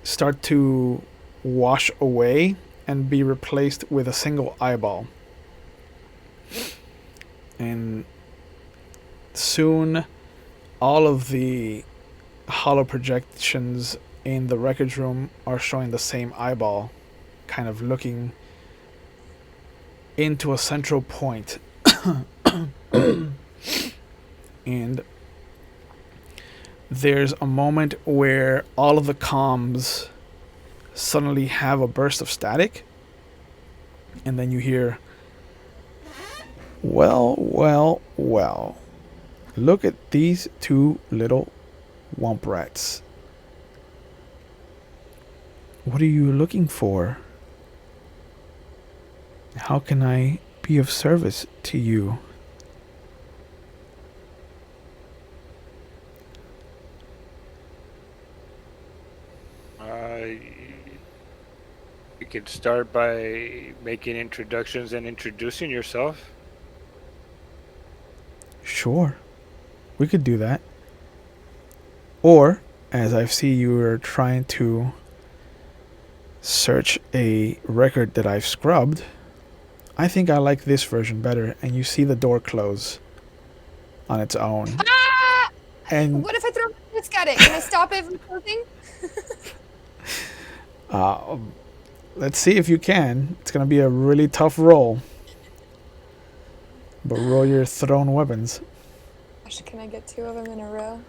start to wash away and be replaced with a single eyeball. And soon all of the hollow projections in the records room are showing the same eyeball, kind of looking into a central point. And there's a moment where all of the comms suddenly have a burst of static, and then you hear, well, look at these 2 little womp rats. What are you looking for? How can I be of service to you? You could start by making introductions and introducing yourself. Sure, we could do that. Or, as I see you are trying to search a record that I've scrubbed, I think I like this version better, and you see the door close on its own. Ah! And what if I throw a disc at it? Can I stop it from closing? Let's see if you can. It's going to be a really tough roll. But roll your thrown weapons. Gosh, can I get 2 of them in a row?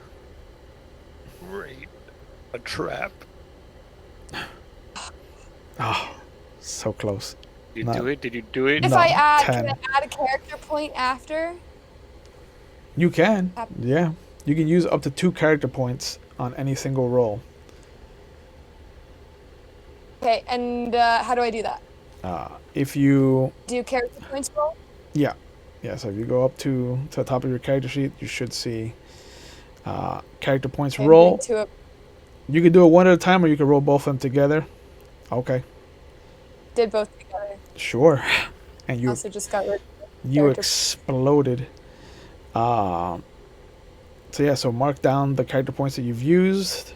Great. A trap. Oh, so close. Did you do it? Did you do it? If No, I add, 10. can I add a character point after? You can. Ab- Yeah. You can use up to 2 character points on any single roll. Okay, and how do I do that? If you... Do character points roll? Yeah. Yeah, so if you go up to the top of your character sheet, you should see character points Okay, roll. bring to a- You can do it one at a time, or you can roll both of them together. Okay. Did both together. Sure. And you Also just got rid. you character- exploded. So yeah, so mark down the character points that you've used,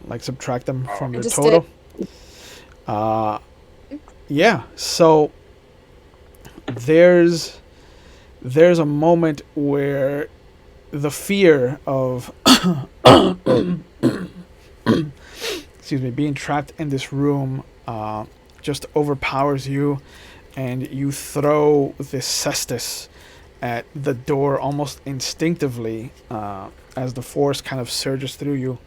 like subtract them from I your just total. Yeah, so there's a moment where the fear of excuse me, being trapped in this room just overpowers you, and you throw this cestus at the door almost instinctively as the force kind of surges through you.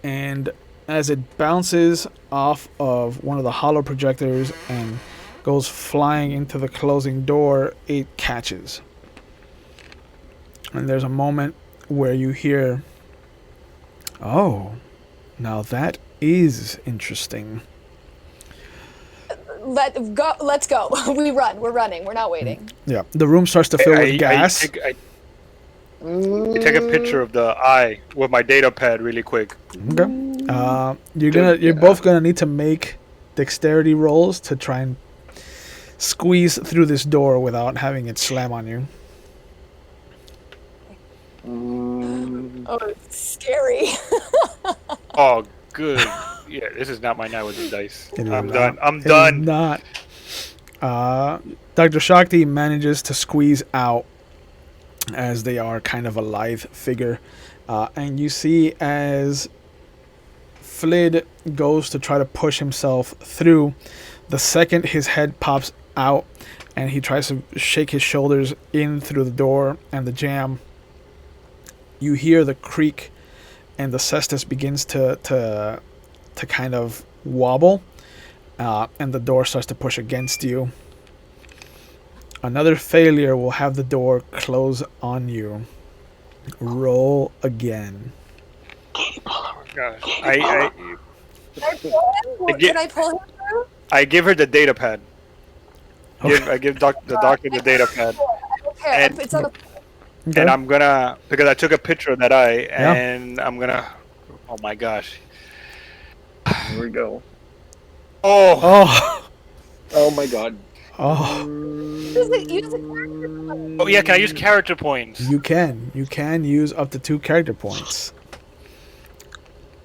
And as it bounces off of one of the hollow projectors and goes flying into the closing door, it catches. And there's a moment where you hear, "Oh, now that is interesting." Let's go. We run. We're running. We're not waiting. Yeah, the room starts to fill with gas. I take a picture of the eye with my data pad really quick. Okay. You're both gonna need to make dexterity rolls to try and squeeze through this door without having it slam on you. Oh, it's scary. Oh, good. Yeah, this is not my night with the dice. It is I'm not. done. I'm It is done. not. Dr. Shakti manages to squeeze out as they are kind of a lithe figure. And you see as Flid goes to try to push himself through, the second his head pops out and he tries to shake his shoulders in through the door and the jam, you hear the creak and the cestus begins to kind of wobble, and the door starts to push against you. Another failure will have the door close on you. Roll again. Oh, gosh. Can I pull him through? I give her the data pad. I give the doctor the data pad. I don't care. And- It's on the. Okay. And I'm gonna, because I took a picture of that eye, and I'm gonna, oh my gosh. Here we go. Oh, Oh. Oh my god. Oh. Use the character point. oh yeah, can I use character points? You can use up to 2 character points.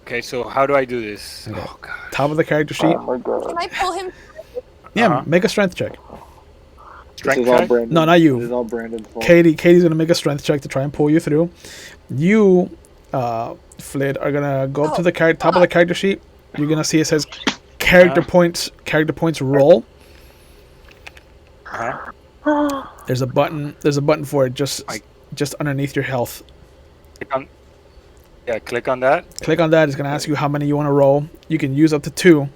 Okay, so how do I do this? Okay. Oh god. Top of the character sheet. Oh my god. Can I pull him? Yeah, Uh-huh. make a strength check. This Strength is all check? Brandon. No, not you. This is all Brandon's fault. Katie's gonna make a strength check to try and pull you through. You, Flid, are gonna go up to the top of the character sheet. You're gonna see it says character points. Character points roll. Uh-huh. There's a button. There's a button for it just underneath your health. Click on, yeah, click on that. Click on that. It's gonna ask you how many you want to roll. You can use up to 2.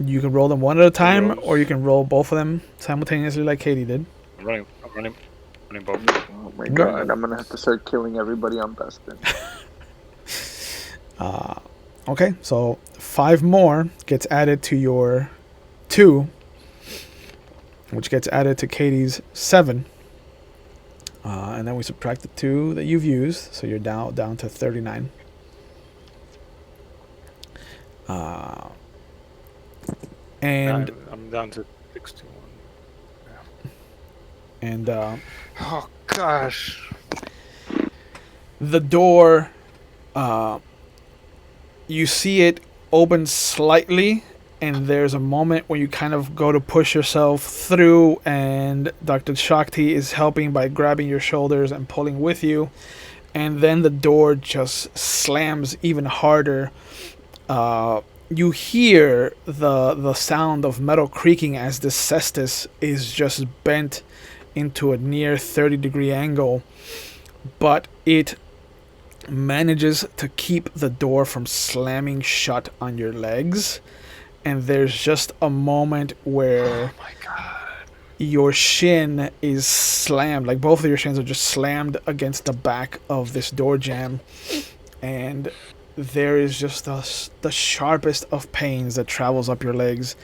You can roll them one at a time, Rolls. or you can roll both of them simultaneously, like Katie did. I'm running both. Oh my god. I'm gonna have to start killing everybody on Bespin. Okay, so 5 more gets added to your 2, which gets added to Katie's 7. And then we subtract the 2 that you've used, so you're down to 39. And I'm down to 61. and Oh gosh. the door, you see it open slightly, and there's a moment where you kind of go to push yourself through, and Dr. Shakti is helping by grabbing your shoulders and pulling with you, and then the door just slams even harder. You hear the sound of metal creaking as the cestus is just bent into a near 30-degree angle, but it manages to keep the door from slamming shut on your legs. And there's just a moment where Oh my god. your shin is slammed, like both of your shins are just slammed against the back of this door jamb, and there is just the sharpest of pains that travels up your legs.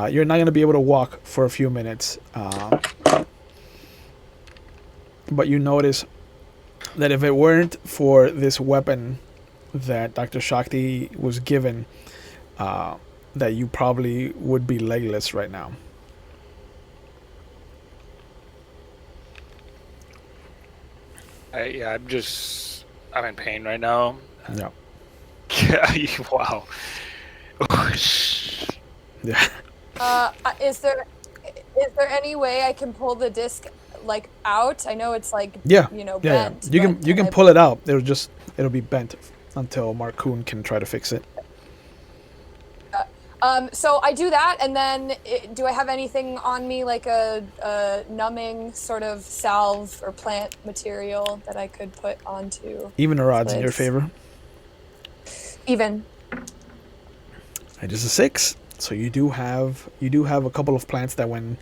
You're not going to be able to walk for a few minutes, but you notice that if it weren't for this weapon that Dr. Shakti was given, that you probably would be legless right now. I'm in pain right now. Yeah. Wow. Yeah. Is there any way I can pull the disc like out? I know it's like Yeah. bent. You but can pull it out. It'll be bent until Marcoon can try to fix it. So I do that, and then do I have anything on me, like a numbing sort of salve or plant material that I could put onto? Even the odds in your Flid's? favor. Even. It is a 6. So you do have a couple of plants that when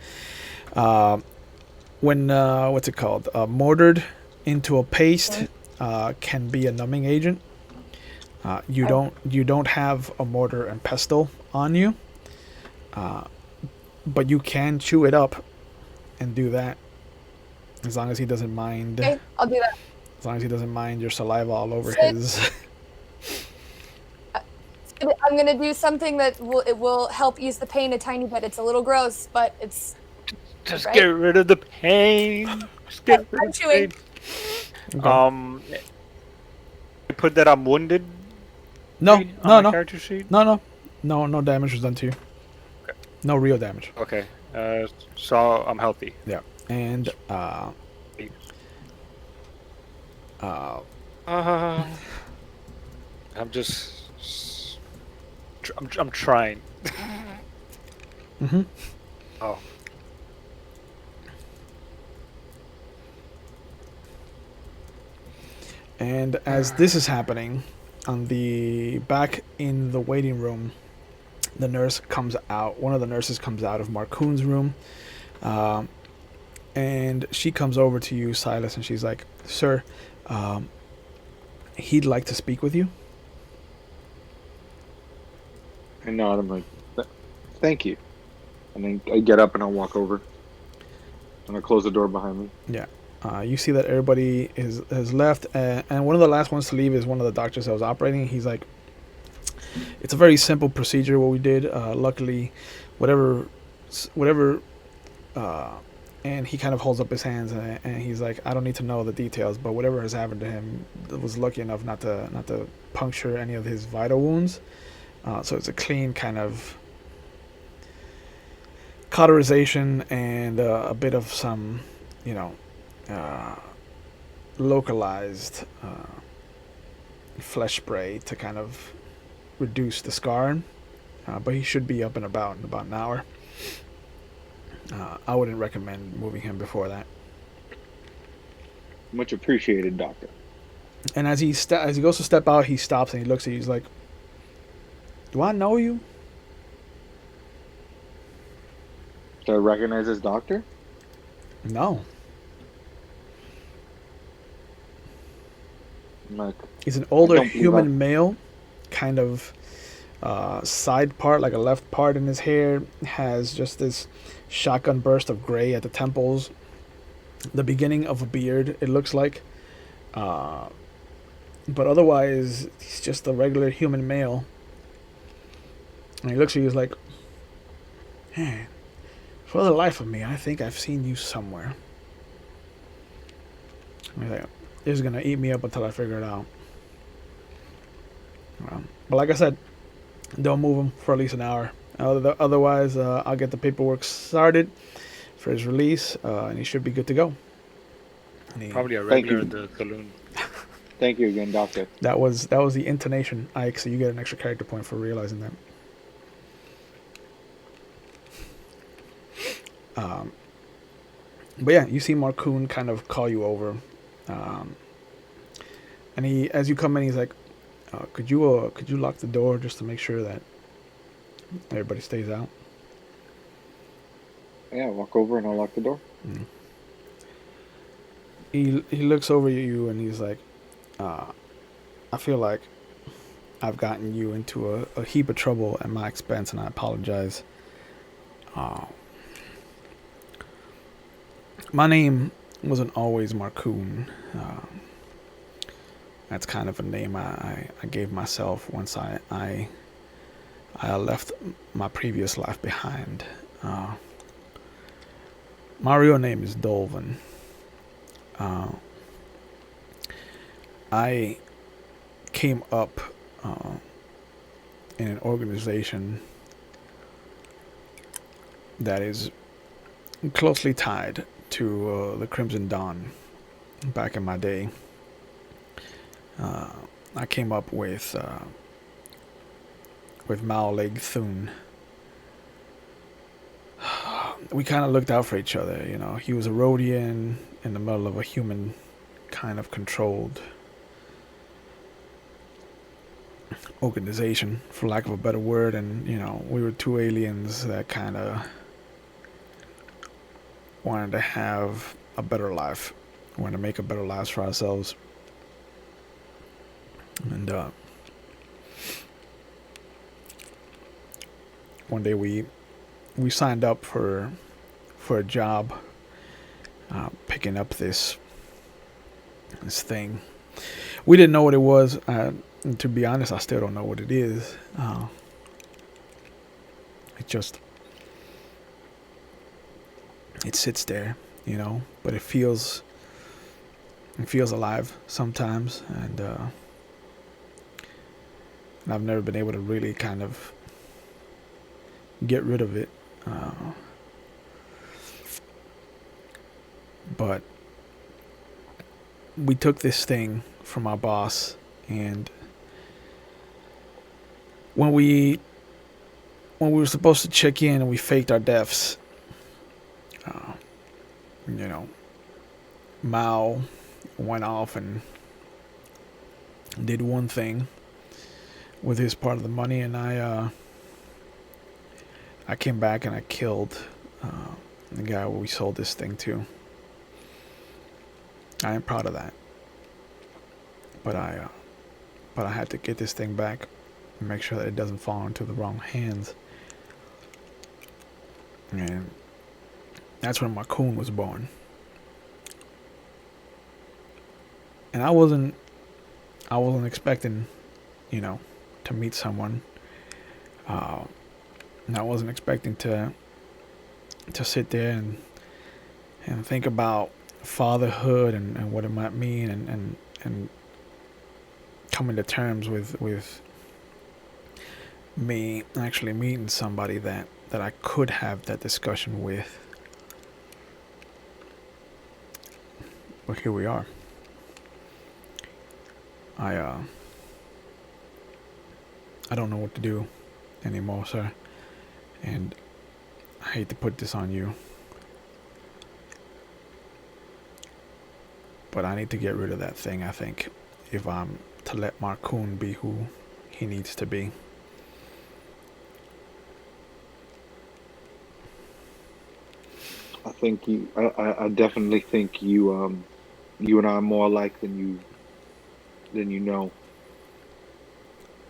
what's it called, mortared into a paste, can be a numbing agent. You don't have a mortar and pestle on you, but you can chew it up and do that, as long as he doesn't mind. Okay, I'll do that. As long as he doesn't mind your saliva all over Flid. his. I'm gonna do something that will help ease the pain a tiny bit. It's a little gross, but it's Just right? get rid of the pain. Just get rid I'm of the chewing. pain. Okay. I put that I'm wounded. No, on my no, character sheet? no damage was done to you. Okay. No real damage. Okay. So I'm healthy. Yeah, and I'm just. I'm trying. mhm. Oh. And as this is happening, on the back in the waiting room, the nurse comes out. One of the nurses comes out of Marcoon's room, and she comes over to you, Silas, and she's like, "Sir, he'd like to speak with you." I nod. I'm like, thank you. And then I get up and I'll walk over. And I close the door behind me. Yeah. You see that everybody has left, and one of the last ones to leave is one of the doctors that was operating. He's like, "It's a very simple procedure what we did. Luckily, whatever, and he kind of holds up his hands, and he's like, I don't need to know the details, but whatever has happened to him was lucky enough not to puncture any of his vital wounds. So it's a clean kind of cauterization and a bit of some, localized flesh spray to kind of reduce the scar. But he should be up and about in about an hour. I wouldn't recommend moving him before that." Much appreciated, Doctor. And as he goes to step out, he stops and he looks at you. He's like, "Do I know you?" Do I recognize this doctor? No. I'm like, He's an older don't believe human that. male, kind of side part, like a left part in his hair, has just this shotgun burst of gray at the temples. The beginning of a beard, it looks like. But otherwise, he's just a regular human male. And he looks at you, he's like, "Man, for the life of me, I think I've seen you somewhere." And he's like, "This is going to eat me up until I figure it out." But like I said, don't move him for at least an hour. Otherwise, I'll get the paperwork started for his release, and he should be good to go. Probably a Thank regular you. in the saloon. Thank you again, Doctor. That was the intonation, Ike. So you get an extra character point for realizing that. But yeah, you see Marcoon kind of call you over, and he, as you come in, he's like, could you lock the door, just to make sure that everybody stays out?" Yeah, I'll walk over and I'll lock the door. He looks over at you and he's like, I feel like I've gotten you into a heap of trouble at my expense, and I apologize. Uh, my name wasn't always Marcoon. That's kind of a name I gave myself once I left my previous life behind. My real name is Dolvin. Uh, I came up in an organization that is closely tied to the Crimson Dawn. Back in my day, I came up with Mao Leg Thun. We kind of looked out for each other, you know. He was a Rhodian in the middle of a human kind of controlled organization, for lack of a better word, and you know, we were two aliens that kind of wanted to have a better life, wanted to make a better life for ourselves, and one day we signed up for a job, picking up this thing. We didn't know what it was. And to be honest, I still don't know what it is. It sits there, you know, but it feels alive sometimes, and I've never been able to really kind of get rid of it. But we took this thing from our boss, and when we were supposed to check in and we faked our deaths, you know, Mao went off and did one thing with his part of the money, and I came back and I killed the guy we sold this thing to. I am proud of that, but I had to get this thing back and make sure that it doesn't fall into the wrong hands. And that's when Marcoon was born. And I wasn't expecting, you know, to meet someone. And I wasn't expecting to sit there and think about fatherhood and what it might mean, and coming to terms with me actually meeting somebody that I could have that discussion with. But here we are. I don't know what to do anymore, sir. And I hate to put this on you, but I need to get rid of that thing, I think, if I'm to let Marcoon be who he needs to be. I think I definitely think you and I are more alike than you know.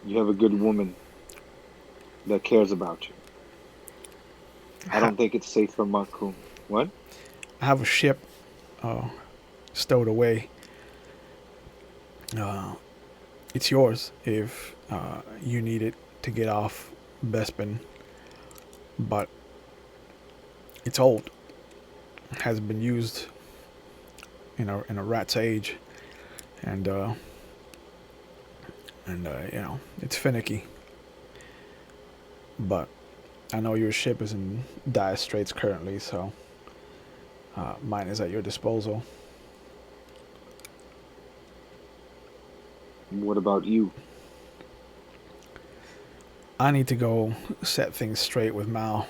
You have a good woman that cares about you. I don't think it's safe for Marcoon. What? I have a ship stowed away. It's yours if you need it to get off Bespin, but it's old. It hasn't been used in a rat's age, and you know, it's finicky. But I know your ship is in dire straits currently, so mine is at your disposal. What about you? I need to go set things straight with Mal.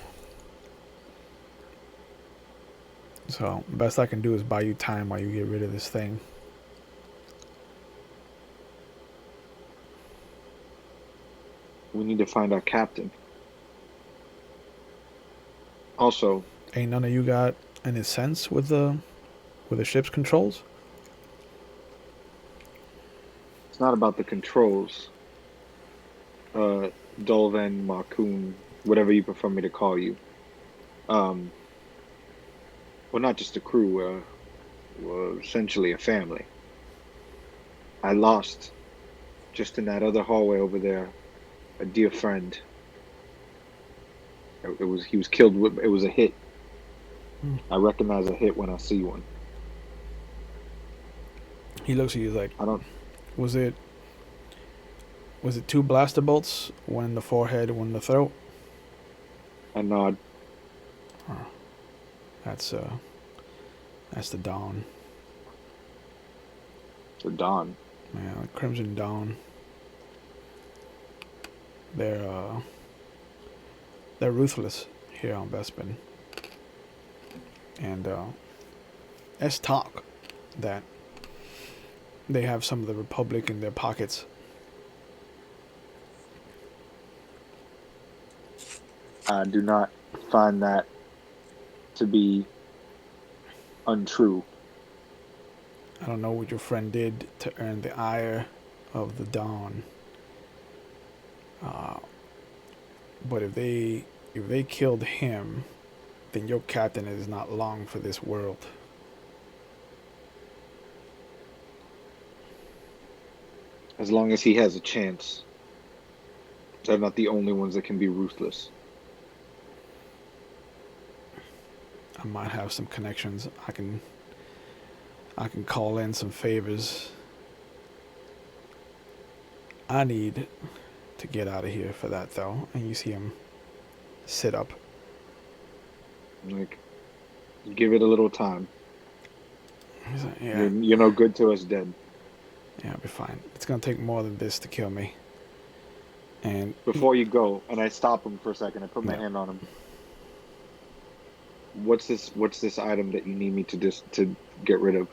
So best I can do is buy you time while you get rid of this thing. We need to find our captain. Also, Ain't none of you got any sense with the ship's controls? It's not about the controls. Dolven, Marcoon, whatever you prefer me to call you. Um, we're not just a crew. We're essentially a family. I lost, just in that other hallway over there, a dear friend. He was killed. It was a hit. Hmm. I recognize a hit when I see one. He looks at you like, I don't. was it 2 blaster bolts, one in the forehead, one in the throat? I nod. Huh. That's the Dawn. The Dawn. Yeah, the Crimson Dawn. They're ruthless here on Bespin. And let's talk that they have some of the Republic in their pockets. I do not find that to be untrue. I don't know what your friend did to earn the ire of the Dawn. But if they killed him, then your captain is not long for this world. As long as he has a chance. They're not the only ones that can be ruthless. I might have some connections. I can call in some favors. I need to get out of here for that though. And you see him sit up. Like, give it a little time. He's like, yeah, You're no good to us dead. yeah, I'll be fine. It's gonna take more than this to kill me. And Before you go, and I stop him for a second, I put my hand on him. What's this item that you need me to get rid of?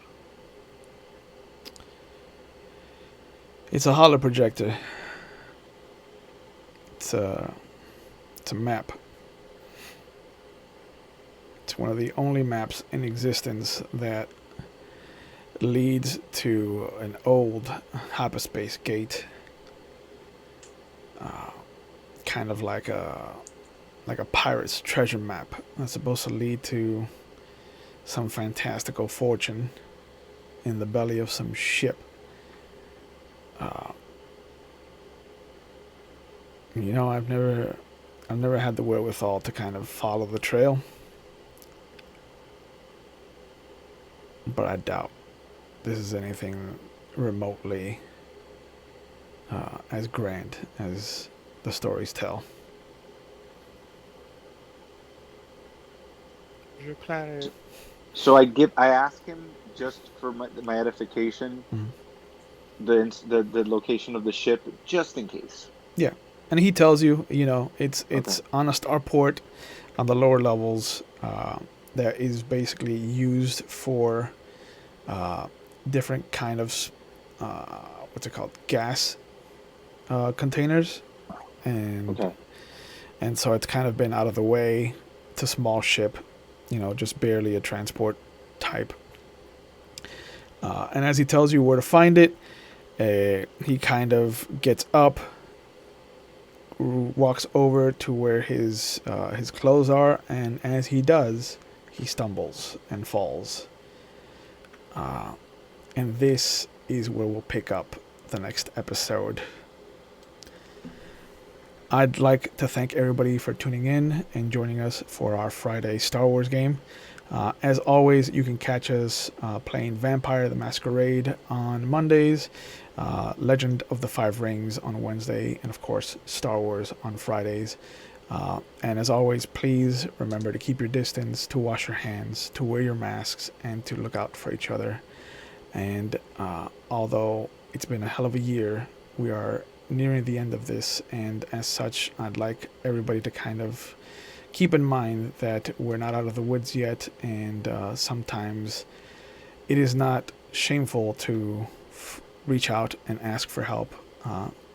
it's a holo projector. It's a map. It's one of the only maps in existence that leads to an old hyperspace gate. Kind of like a pirate's treasure map that's supposed to lead to some fantastical fortune in the belly of some ship. You know, I've never had the wherewithal to kind of follow the trail, but I doubt this is anything remotely as grand as the stories tell. Your planet. So I ask him just for my edification, the location of the ship, just in case. Yeah, and he tells you, you know, it's on a starport on the lower levels that is basically used for different kind of what's it called, gas containers, and so it's kind of been out of the way. It's a small ship, you know, just barely a transport type. And as he tells you where to find it, he kind of gets up, walks over to where his clothes are, and as he does, he stumbles and falls. And this is where we'll pick up the next episode. I'd like to thank everybody for tuning in and joining us for our Friday Star Wars game. As always, you can catch us playing Vampire the Masquerade on Mondays, Legend of the Five Rings on Wednesday, and of course Star Wars on Fridays. And as always, please remember to keep your distance, to wash your hands, to wear your masks, and to look out for each other. And although it's been a hell of a year, we are nearing the end of this, and as such, I'd like everybody to kind of keep in mind that we're not out of the woods yet, and sometimes it is not shameful to reach out and ask for help.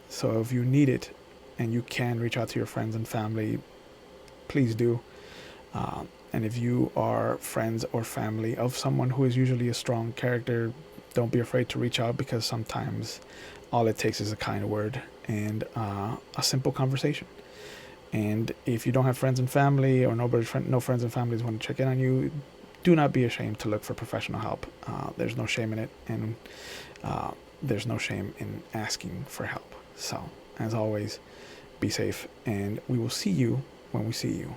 So if you need it and you can reach out to your friends and family, please do. And if you are friends or family of someone who is usually a strong character, don't be afraid to reach out, because sometimes all it takes is a kind word and a simple conversation. And if you don't have friends and family, or no friends and families want to check in on you, do not be ashamed to look for professional help. There's no shame in it, and there's no shame in asking for help. So, as always, be safe, and we will see you when we see you.